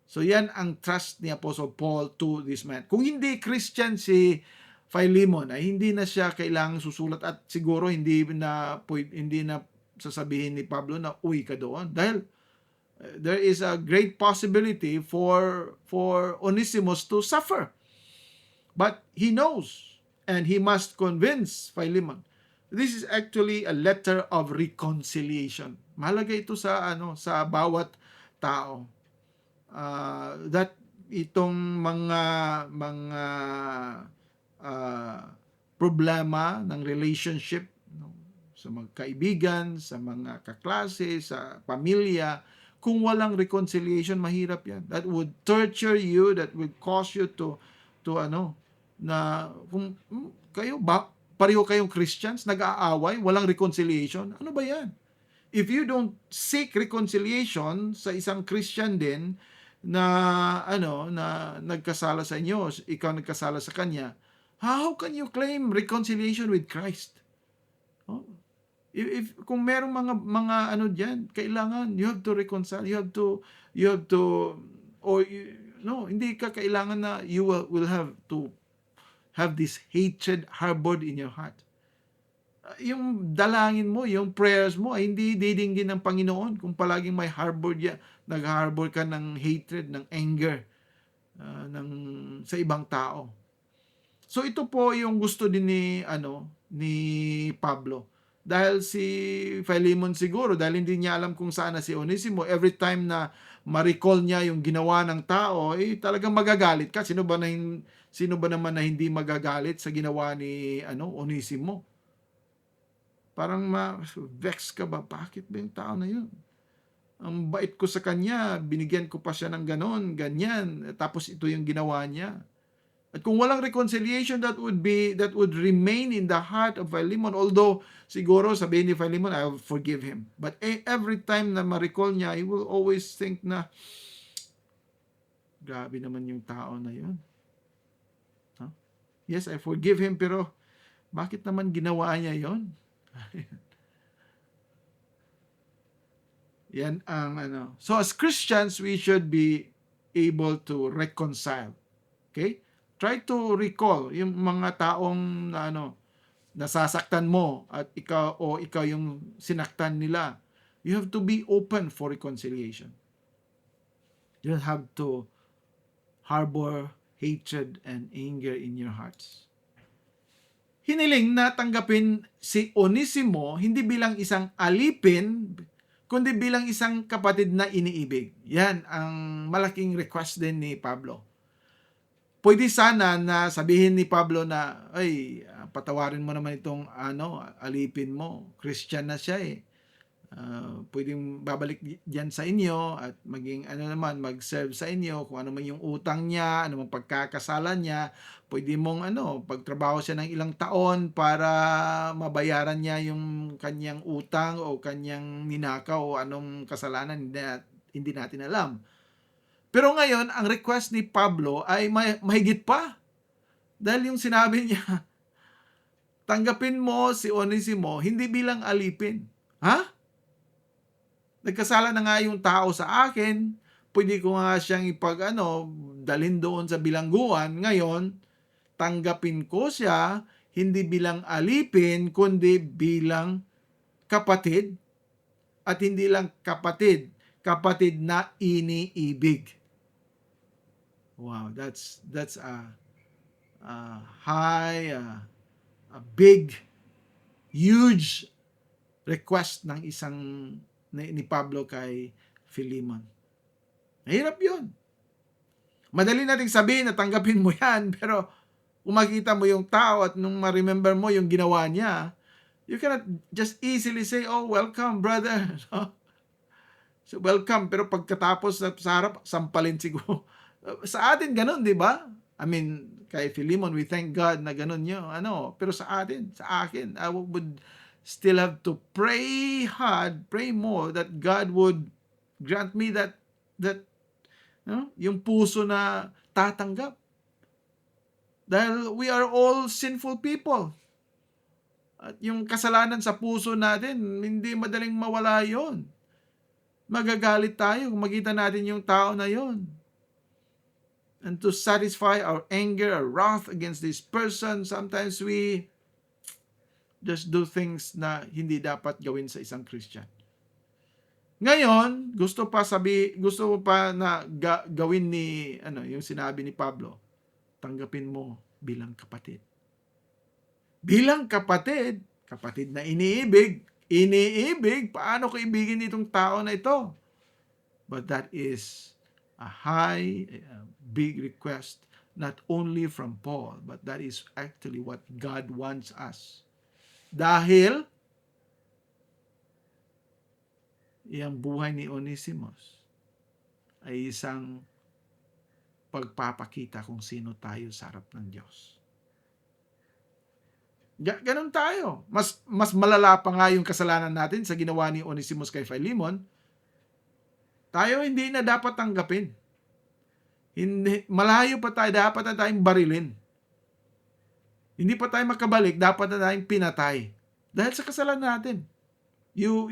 A: So yan ang trust ni Apostle Paul to this man. Kung hindi Christian si Philemon, ay hindi na siya kailangang susulat at siguro hindi na sasabihin ni Pablo na uwi ka doon. Dahil there is a great possibility for Onesimus to suffer. But he knows and he must convince Philemon. This is actually a letter of reconciliation. Mahalaga ito sa bawat tao. That itong mga problema ng relationship, sa mga kaibigan, sa mga kaklase, sa pamilya, kung walang reconciliation, mahirap yan. That would torture you, that would cause you to na kung pareho kayong Christians, nag-aaway, walang reconciliation, ano ba yan? If you don't seek reconciliation sa isang Christian din na nagkasala sa inyo, ikaw nagkasala sa kanya, how can you claim reconciliation with Christ? If kung merong mga diyan, kailangan you have to reconcile, you have to hindi ka kailangan na you will have to have this hatred harbored in your heart. Yung dalangin mo, yung prayers mo ay hindi didinggin ng Panginoon kung palaging may nag-harbor ka ng hatred, ng anger sa ibang tao. So ito po yung gusto din ni Pablo. Dahil si Philemon siguro, dahil hindi niya alam kung saan na si Onesimo, every time na ma-recall niya yung ginawa ng tao, talagang magagalit ka. Sino ba naman na hindi magagalit sa ginawa ni Onesimo? Parang ma-vex ka ba? Bakit ba yung tao na yun? Ang bait ko sa kanya, binigyan ko pa siya ng ganon, ganyan, tapos ito yung ginawa niya. At kung walang reconciliation, that would remain in the heart of Philemon. Although, siguro sabihin ni Philemon, I will forgive him. But every time na ma-recall niya, he will always think na, grabe naman yung tao na yun. Huh? Yes, I forgive him, pero bakit naman ginawa niya yun? Yan ang So as Christians, we should be able to reconcile. Okay? Try to recall yung mga taong nasasaktan mo at ikaw yung sinaktan nila. You have to be open for reconciliation. You don't have to harbor hatred and anger in your hearts. Hiniling na tanggapin si Onesimo hindi bilang isang alipin, kundi bilang isang kapatid na iniibig. Yan ang malaking request din ni Pablo. Pwede sana na sabihin ni Pablo na, ay, patawarin mo naman itong alipin mo. Christian na siya eh. Pwedeng babalik diyan sa inyo at maging mag-serve sa inyo kung ano man yung utang niya, ano man pagkakasalan niya. Pwede mong pagtrabaho siya ng ilang taon para mabayaran niya yung kanyang utang o kanyang ninakaw o anong kasalanan, hindi natin alam. Pero ngayon, ang request ni Pablo ay mahigit pa. Dahil yung sinabi niya, tanggapin mo si Onesimo hindi bilang alipin. Ha? Nagkasala na nga yung tao sa akin, pwede ko nga siyang dalhin doon sa bilangguan. Ngayon, tanggapin ko siya hindi bilang alipin, kundi bilang kapatid. At hindi lang kapatid na iniibig. Wow, that's a big, huge request ng ni Pablo kay Philemon. Mahirap yun. Madali nating sabihin na tanggapin mo yan, pero kung makita mo yung tao at nung ma-remember mo yung ginawa niya, you cannot just easily say, oh, welcome, brother. So, welcome, pero pagkatapos sa harap, sampalin siguro. Sa atin ganun, di ba? I mean, kay Philemon, we thank God na ganun yun. Pero sa akin, I would still have to pray hard, pray more that God would grant me that yung puso na tatanggap. Dahil we are all sinful people. At yung kasalanan sa puso natin, hindi madaling mawala yon. Magagalit tayo kung makita natin yung tao na yon. And to satisfy our anger, our wrath against this person, sometimes we just do things na hindi dapat gawin sa isang Christian. Ngayon, gusto mo pa na gawin ni yung sinabi ni Pablo, tanggapin mo bilang kapatid. Bilang kapatid na iniibig, paano ko ibigin itong tao na ito? But that is a big request, not only from Paul, but that is actually what God wants us. Dahil, yung buhay ni Onesimus ay isang pagpapakita kung sino tayo sa harap ng Diyos. Ganun tayo. Mas malala pa nga yung kasalanan natin sa ginawa ni Onesimus kay Philemon. Tayo hindi na dapat tanggapin. Malayo pa tayo, dapat na tayong barilin. Hindi pa tayo makabalik, dapat na tayong pinatay. Dahil sa kasalanan natin. You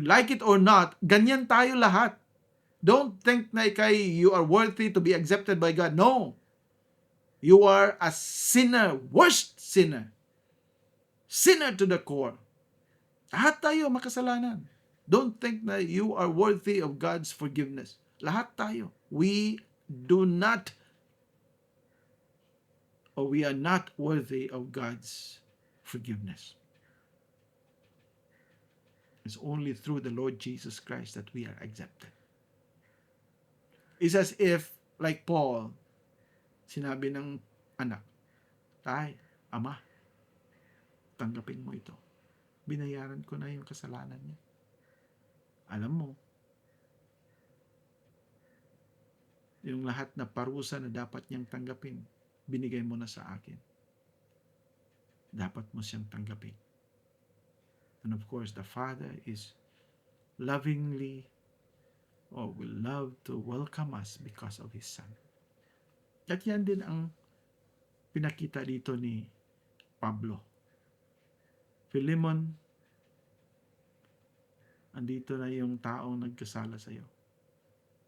A: like it or not, ganyan tayo lahat. Don't think na you are worthy to be accepted by God. No. You are a sinner, worst sinner. Sinner to the core. Lahat tayo makasalanan. Don't think na you are worthy of God's forgiveness. Lahat tayo. We are not worthy of God's forgiveness. It's only through the Lord Jesus Christ that we are accepted. It's as if, like Paul, sinabi ng anak, ama, tanggapin mo ito. Binayaran ko na yung kasalanan niya. Alam mo, yung lahat na parusa na dapat niyang tanggapin, binigay mo na sa akin. Dapat mo siyang tanggapin. And of course, the Father is lovingly will love to welcome us because of His Son. At yan din ang pinakita dito ni Pablo. Philemon, andito na yung taong nagkasala sa iyo.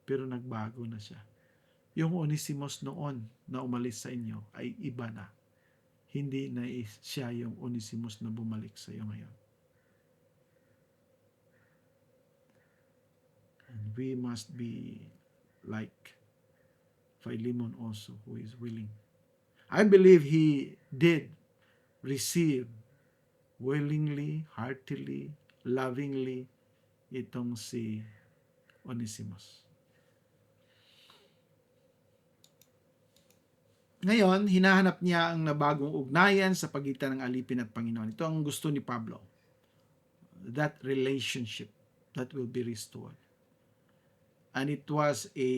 A: Pero nagbago na siya. Yung Onesimus noon na umalis sa inyo ay iba na. Hindi na siya yung Onesimus na bumalik sa iyo ngayon. And we must be like Philemon also, who is willing. I believe he did receive willingly, heartily, lovingly itong si Onesimus. Ngayon, hinahanap niya ang nabagong ugnayan sa pagitan ng alipin at Panginoon. Ito ang gusto ni Pablo. That relationship that will be restored. And it was a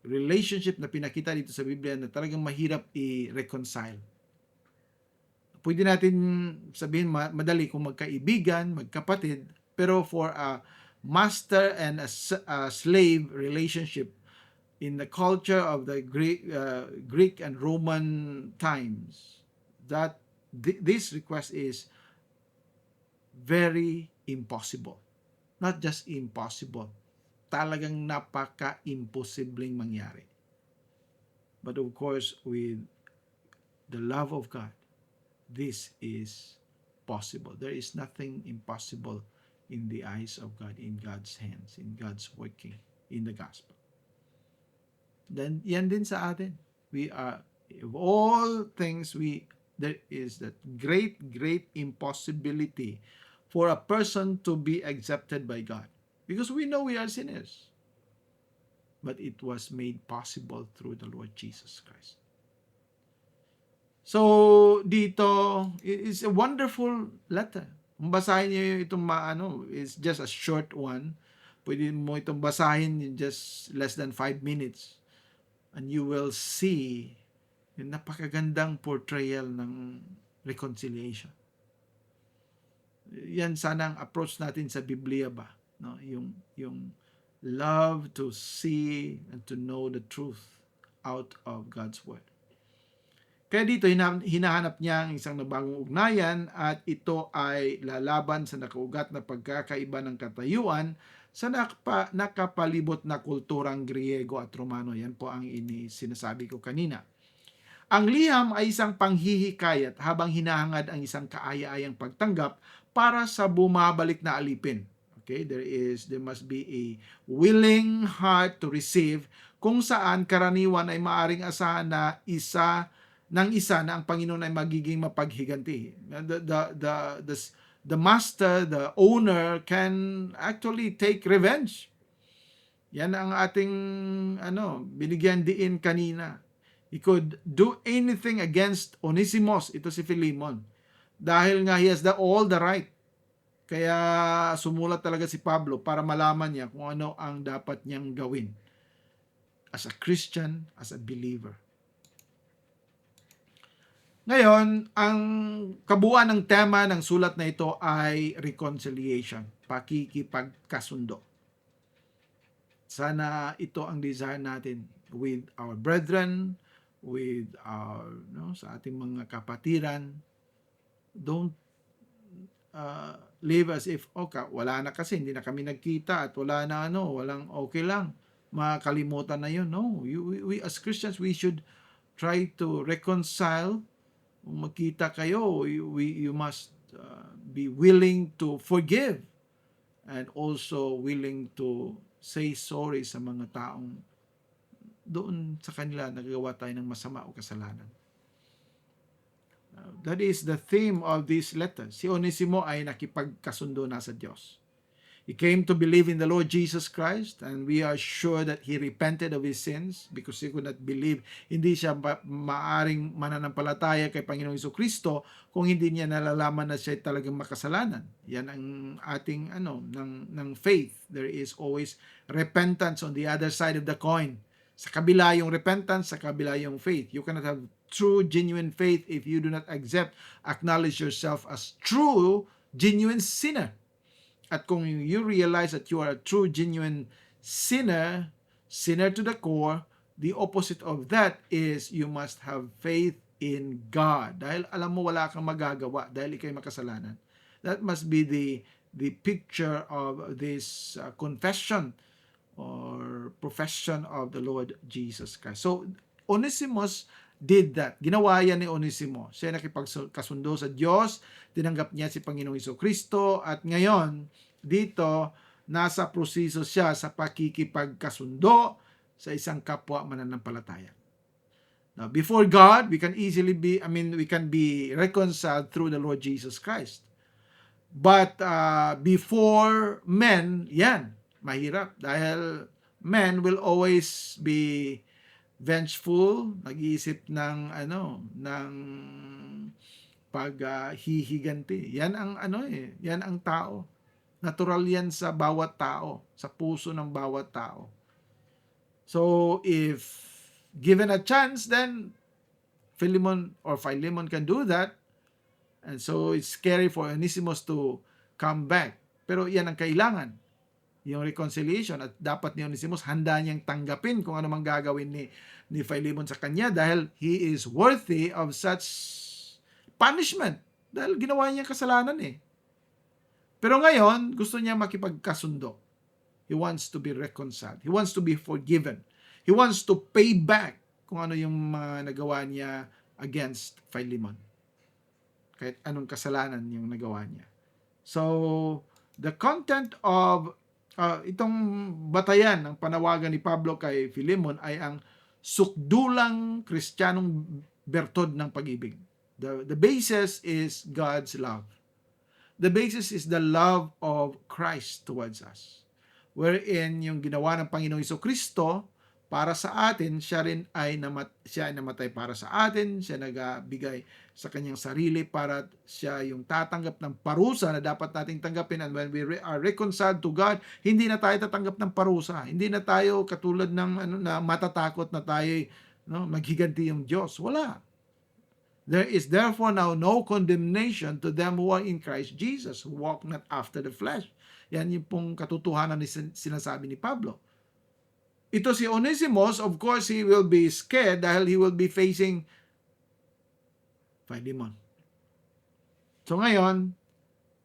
A: relationship na pinakita dito sa Biblia na talagang mahirap i-reconcile. Pwede natin sabihin madali kung magkaibigan, magkapatid, pero for a master and a slave relationship in the culture of the Greek and Roman times, that this request is very impossible. Not just impossible, talagang napaka-imposibleng mangyari. But of course, with the love of God, this is possible. There is nothing impossible in the eyes of God, in God's hands, in God's working, in the gospel. Then, yan din sa atin. We are, of all things, there is that great impossibility for a person to be accepted by God. Because we know we are sinners. But it was made possible through the Lord Jesus Christ. So, dito, it's a wonderful letter. Kung basahin niyo itong it's just a short one. Pwede mo itong basahin in just less than 5 minutes. and you will see yung napakagandang portrayal ng reconciliation. Yan sana ang approach natin sa Biblia ba, no? Yung love to see and to know the truth out of God's word. Kaya dito hinahanap niya ang isang nabagong ugnayan at ito ay lalaban sa nakaugat na pagkakaiba ng katayuan sa nakapalibot na kulturang Griego at Romano. Yan po ang sinasabi ko kanina. Ang liham ay isang panghihikayat habang hinahangad ang isang kaaya-ayang pagtanggap para sa bumabalik na alipin. Okay, there must be a willing heart to receive, kung saan karaniwan ay maaring asahan na isa na ang Panginoon ay magiging mapaghiganti. The master, the owner can actually take revenge. Yan ang ating binigyan diin kanina. He could do anything against Onesimus, ito si Philemon. Dahil nga he has all the right. Kaya sumulat talaga si Pablo para malaman niya kung ano ang dapat niyang gawin as a Christian, as a believer. Ngayon, ang kabuuan ng tema ng sulat na ito ay reconciliation, pakikipagkasundo. Sana ito ang desire natin with our brethren, with our sa ating mga kapatiran. Don't live as if wala na kasi hindi na kami nagkita at wala na walang okay lang, makalimutan na yun. No, we as Christians, we should try to reconcile. Kung magkita kayo, you must be willing to forgive and also willing to say sorry sa mga taong doon sa kanila nagagawa tayo ng masama o kasalanan. That is the theme of this letter. Si Onesimo ay nakipagkasundo na sa Diyos. He came to believe in the Lord Jesus Christ, and we are sure that he repented of his sins because he could not believe. Hindi siya maaring mananampalataya kay Panginoong Jesucristo kung hindi niya nalalaman na siya talagang makasalanan. Yan ang ating ng faith. There is always repentance on the other side of the coin. Sa kabila yung repentance, sa kabila yung faith. You cannot have true, genuine faith if you do not acknowledge yourself as true, genuine sinner. At kung you realize that you are a true, genuine sinner to the core, the opposite of that is you must have faith in God. Dahil alam mo wala kang magagawa dahil ikay makasalanan. That must be the picture of this confession or profession of the Lord Jesus Christ. So, Onesimus did that. Ginawa yan ni Onesimo. Siya nakipagkasundo sa Diyos, tinanggap niya si Panginoong Jesucristo, at ngayon, dito, nasa proseso siya sa pakikipagkasundo sa isang kapwa mananampalataya. Now, before God, we can be reconciled through the Lord Jesus Christ. But before men, yan, mahirap. Dahil men will always be vengeful, nag-iisip ng paghihiganti. Yan ang yan ang tao. Natural yan sa bawat tao, sa puso ng bawat tao. So if given a chance, then Philemon can do that. And so it's scary for Onesimus to come back. Pero yan ang kailangan, yung reconciliation, at dapat ni Onesimus handa niyang tanggapin kung ano mang gagawin ni Philemon sa kanya dahil he is worthy of such punishment dahil ginawa niya kasalanan Pero ngayon, gusto niya makipagkasundo. He wants to be reconciled. He wants to be forgiven. He wants to pay back kung ano yung nagawa niya against Philemon. Kahit anong kasalanan yung nagawa niya. So, the content of itong batayan ng panawagan ni Pablo kay Philemon ay ang sukdulang Kristiyanong bertod ng pag-ibig. The basis is God's love. The basis is the love of Christ towards us. Wherein yung ginawa ng Panginoong Jesucristo para sa atin, siya ay namatay para sa atin, siya nagbigay sa kanyang sarili para siya yung tatanggap ng parusa na dapat nating tanggapin. And when we are reconciled to God, hindi na tayo tatanggap ng parusa. Hindi na tayo katulad ng na matatakot na tayo maghiganti yung Diyos. Wala. There is therefore now no condemnation to them who are in Christ Jesus, who walk not after the flesh. Yan yung pong katotohanan ni sinasabi ni Pablo. Ito si Onesimus, of course, he will be scared dahil he will be facing Philemon. So ngayon,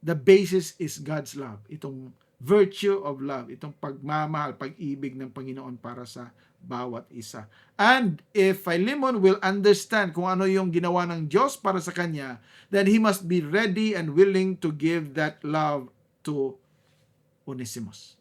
A: the basis is God's love. Itong virtue of love, itong pagmamahal, pag-ibig ng Panginoon para sa bawat isa. And if Philemon will understand kung ano yung ginawa ng Diyos para sa kanya, then he must be ready and willing to give that love to Onesimus.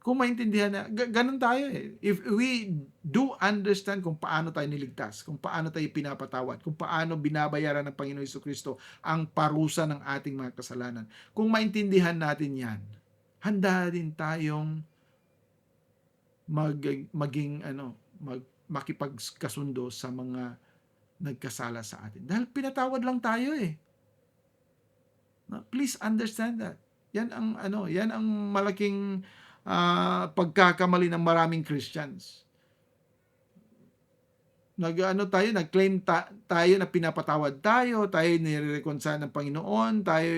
A: Kung maintindihan na, ganun tayo eh. If we do understand kung paano tayo niligtas, kung paano tayo pinapatawad, kung paano binabayaran ng Panginoon Jesucristo ang parusa ng ating mga kasalanan, kung maintindihan natin yan, handa din tayong makipagkasundo sa mga nagkasala sa atin. Dahil pinatawad lang tayo eh. Please understand that. Yan ang malaking pagkakamali ng maraming Christians. Nag-claim tayo na pinapatawad tayo nire-reconcile ng Panginoon, tayo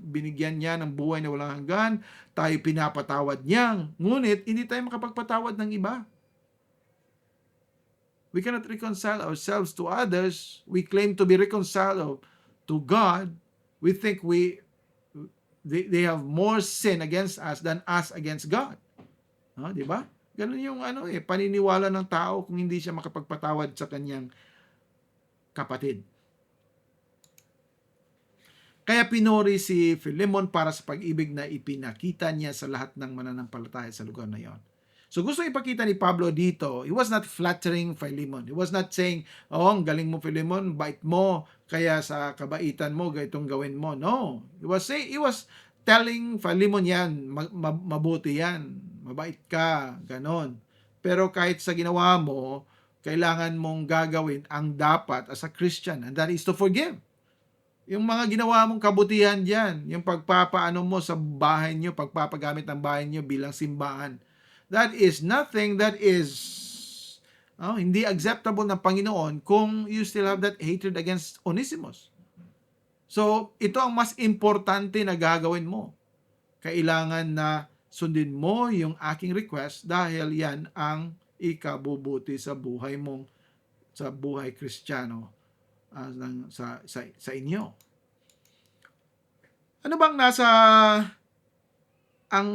A: binigyan niya ng buhay na walang hanggan, tayo pinapatawad niya. Ngunit, hindi tayo makapagpatawad ng iba. We cannot reconcile ourselves to others. We claim to be reconciled to God. We think they have more sin against us than us against God. Di ba? Ganun yung paniniwala ng tao kung hindi siya makapagpatawad sa kanyang kapatid. Kaya pinuri si Philemon para sa pag-ibig na ipinakita niya sa lahat ng mananampalataya sa lugar na yon. So gusto ipakita ni Pablo dito, he was not flattering Philemon. He was not saying, ang galing mo Philemon, bait mo, kaya sa kabaitan mo, ganitong gawin mo. No. He was telling Philemon yan, mabuti yan, mabait ka, ganon. Pero kahit sa ginawa mo, kailangan mong gagawin ang dapat as a Christian, and that is to forgive. Yung mga ginawa mong kabutihan dyan, yung pagpapaano mo sa bahay nyo, pagpapagamit ng bahay nyo bilang simbahan, that is nothing that is hindi acceptable ng Panginoon kung you still have that hatred against Onesimus. So, ito ang mas importante na gagawin mo. Kailangan na sundin mo yung aking request dahil yan ang ikabubuti sa buhay mong, sa buhay Kristiyano sa inyo. Ano bang nasa ang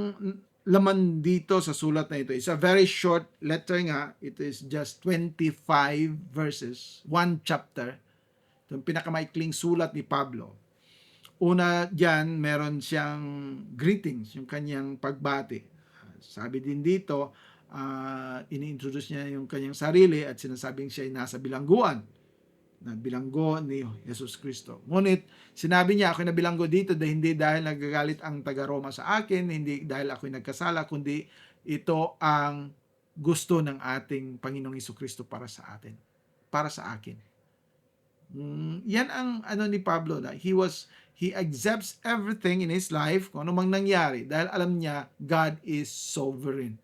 A: laman dito sa sulat na ito? It's a very short letter nga. It is just 25 verses, one chapter. Ito yung pinakamaikling sulat ni Pablo. Una diyan, meron siyang greetings, yung kanyang pagbati. Sabi din dito, ini-introduce niya yung kanyang sarili at sinasabing siya ay nasa bilangguan, na bilanggo ni Jesus Cristo. Ngunit, sinabi niya, ako nabilanggo dito hindi dahil nagagalit ang taga-Roma sa akin, hindi dahil ako'y nagkasala, kundi ito ang gusto ng ating Panginoong Jesucristo para sa atin, para sa akin. Yan ang ni Pablo, na he accepts everything in his life, kung ano mang nangyari, dahil alam niya, God is sovereign.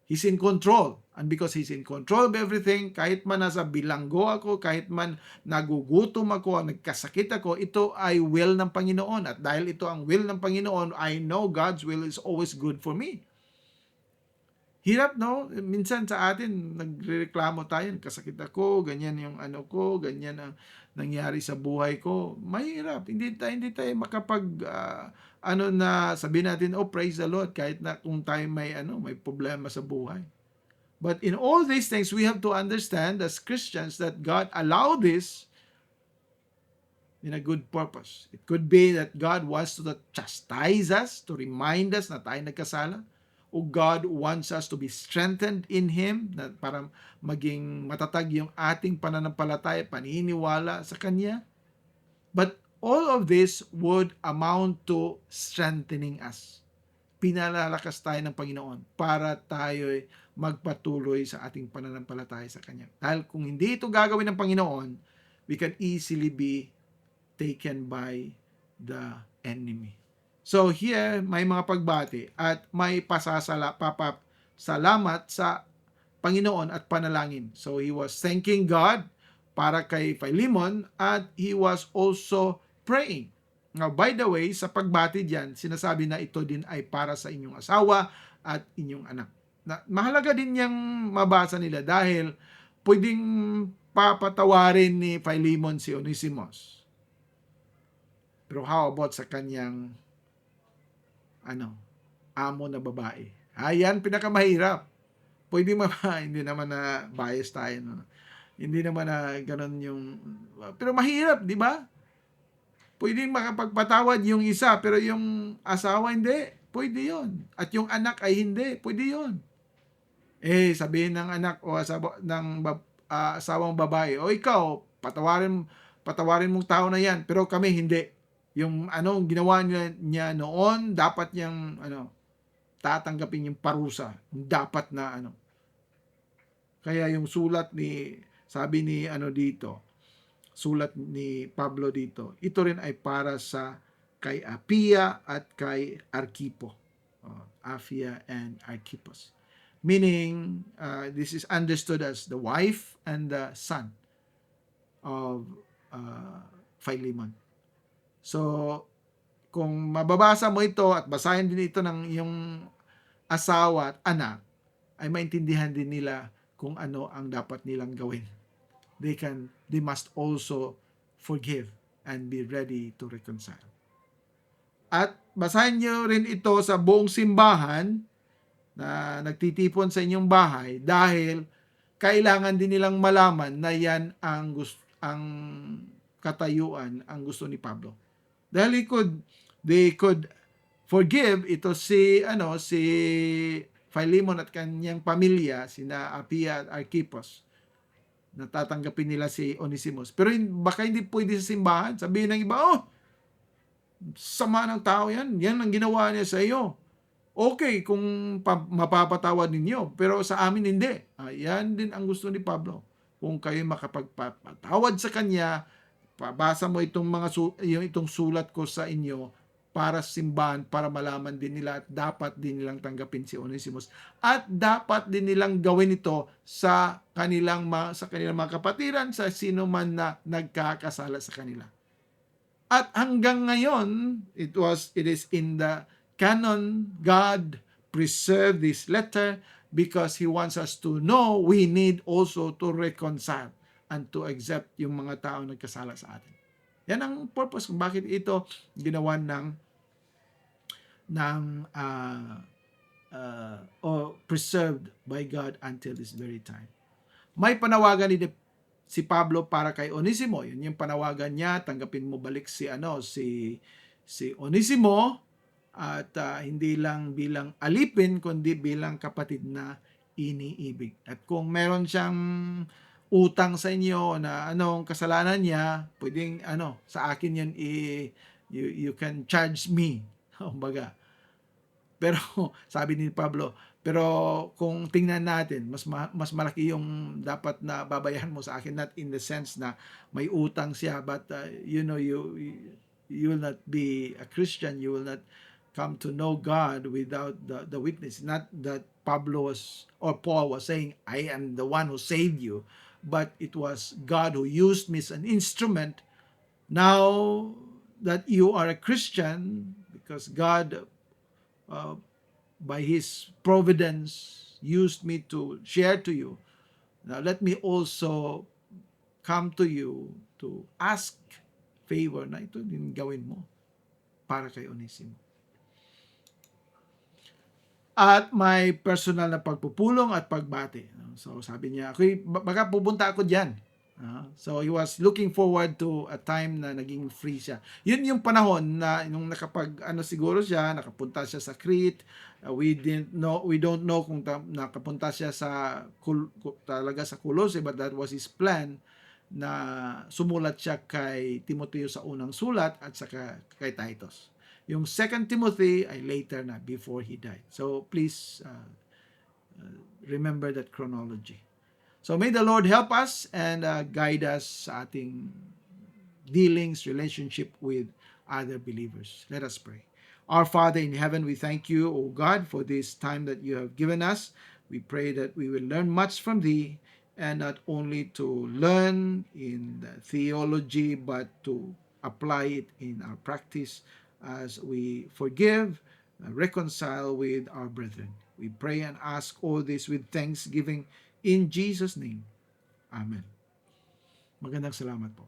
A: He's in control. And because He's in control of everything, kahit man nasa bilanggo ako, kahit man nagugutom ako, nagkasakit ako, ito ay will ng Panginoon. At dahil ito ang will ng Panginoon, I know God's will is always good for me. Hirap, no? Minsan sa atin, nagreklamo tayo, nagkasakit ako, ganyan yung ko, ganyan ang nangyari sa buhay ko. Mahirap. Hindi tayo makapag sabihin natin, praise the Lord, kahit na kung tayo may problema sa buhay. But in all these things, we have to understand as Christians that God allowed this in a good purpose. It could be that God wants to chastise us, to remind us na tayo nagkasala, o God wants us to be strengthened in Him, na para maging matatag yung ating pananampalataya, paniniwala sa Kanya. But all of this would amount to strengthening us. Pinalalakas tayo ng Panginoon para tayo magpatuloy sa ating pananampalataya sa Kanya. Dahil kung hindi ito gagawin ng Panginoon, we can easily be taken by the enemy. So here, may mga pagbati at may papasalamat sa Panginoon at panalangin. So he was thanking God para kay Philemon at he was also praying. Now, by the way, sa pagbati diyan, sinasabi na ito din ay para sa inyong asawa at inyong anak. Mahalaga din yang mabasa nila dahil pwedeng papatawarin ni Philemon si Onesimus. Pero how about sa kanyang amo na babae? Ayan, pinakamahirap. Pwede hindi naman na bias tayo. No? Hindi naman na ganun yung... Pero mahirap, di ba? Pwedeng makapagpatawad yung isa, pero yung asawa hindi. Pwede yon. At yung anak ay hindi. Pwede yon. Sabihin ng anak o asawang babae, o ikaw, patawarin mong tao na yan, pero kami hindi. Yung ginawa niya noon, dapat niyang tatanggapin yung parusa. Dapat na Kaya yung sulat sabi ni sulat ni Pablo dito, ito rin ay para sa kay Apia at kay Arkipo. Apia and Archipos. Meaning, this is understood as the wife and the son of Philemon. So, kung mababasa mo ito at basahin din ito ng iyong asawa at anak, ay maintindihan din nila kung ano ang dapat nilang gawin. They must also forgive and be ready to reconcile. At basahin nyo rin ito sa buong simbahan na nagtitipon sa inyong bahay dahil kailangan din nilang malaman na yan ang katayuan, ang gusto ni Pablo. Dahil they could forgive ito si Philemon at kanyang pamilya, sina Apia at Archippus. Natatanggapin nila si Onesimus. Pero baka hindi pwede sa simbahan. Sabihin ng iba, sama ng tao yan. Yan ang ginawa niya sa iyo. Okay, kung mapapatawad ninyo. Pero sa amin hindi. Yan din ang gusto ni Pablo. Kung kayo makapagpatawad sa kanya, pabasa mo itong sulat ko sa inyo para simbahan, para malaman din nila at dapat din nilang tanggapin si Onesimus. At dapat din nilang gawin ito sa kanilang mga kapatiran, sa sino man na nagkakasala sa kanila. At hanggang ngayon, it is in the canon. God preserved this letter because He wants us to know we need also to reconcile and to accept yung mga tao nagkasala sa atin. Yan ang purpose kung bakit ito ginawa or preserved by God until this very time. May panawagan ni si Pablo para kay Onesimo. Yun yung panawagan niya, tanggapin mo balik si Onesimo at hindi lang bilang alipin kundi bilang kapatid na iniibig. At kung meron siyang utang sa inyo na anong kasalanan niya, pwedeng sa akin yan you can charge me. Kumbaga. Pero sabi ni Pablo, pero kung tingnan natin, mas malaki yung dapat na babayaran mo sa akin, not in the sense na may utang siya, but you will not be a Christian, you will not come to know God without the witness. Not that Paul was saying, I am the one who saved you, but it was God who used me as an instrument. Now that you are a Christian, because God by His providence used me to share to you. Now let me also come to you to ask favor na ito din gawin mo para kay Onesimo. At may personal na pagpupulong at pagbati. So sabi niya, baka pupunta ako diyan. So he was looking forward to a time na naging free siya. Yun yung panahon na nung siguro siya, nakapunta siya sa Crete. We don't know kung nakapunta siya talaga sa Colossae, but that was his plan na sumulat siya kay Timoteo sa unang sulat at saka kay Titus. Yung 2 Timothy ay later na, before he died. So please Remember that chronology. So may the Lord help us and guide us sa ating dealings, relationship with other believers. Let us pray. Our Father in heaven, we thank you, O God, for this time that you have given us. We pray that we will learn much from thee, and not only to learn in the theology, but to apply it in our practice as we forgive, reconcile with our brethren. We pray and ask all this with thanksgiving in Jesus' name. Amen. Magandang salamat po.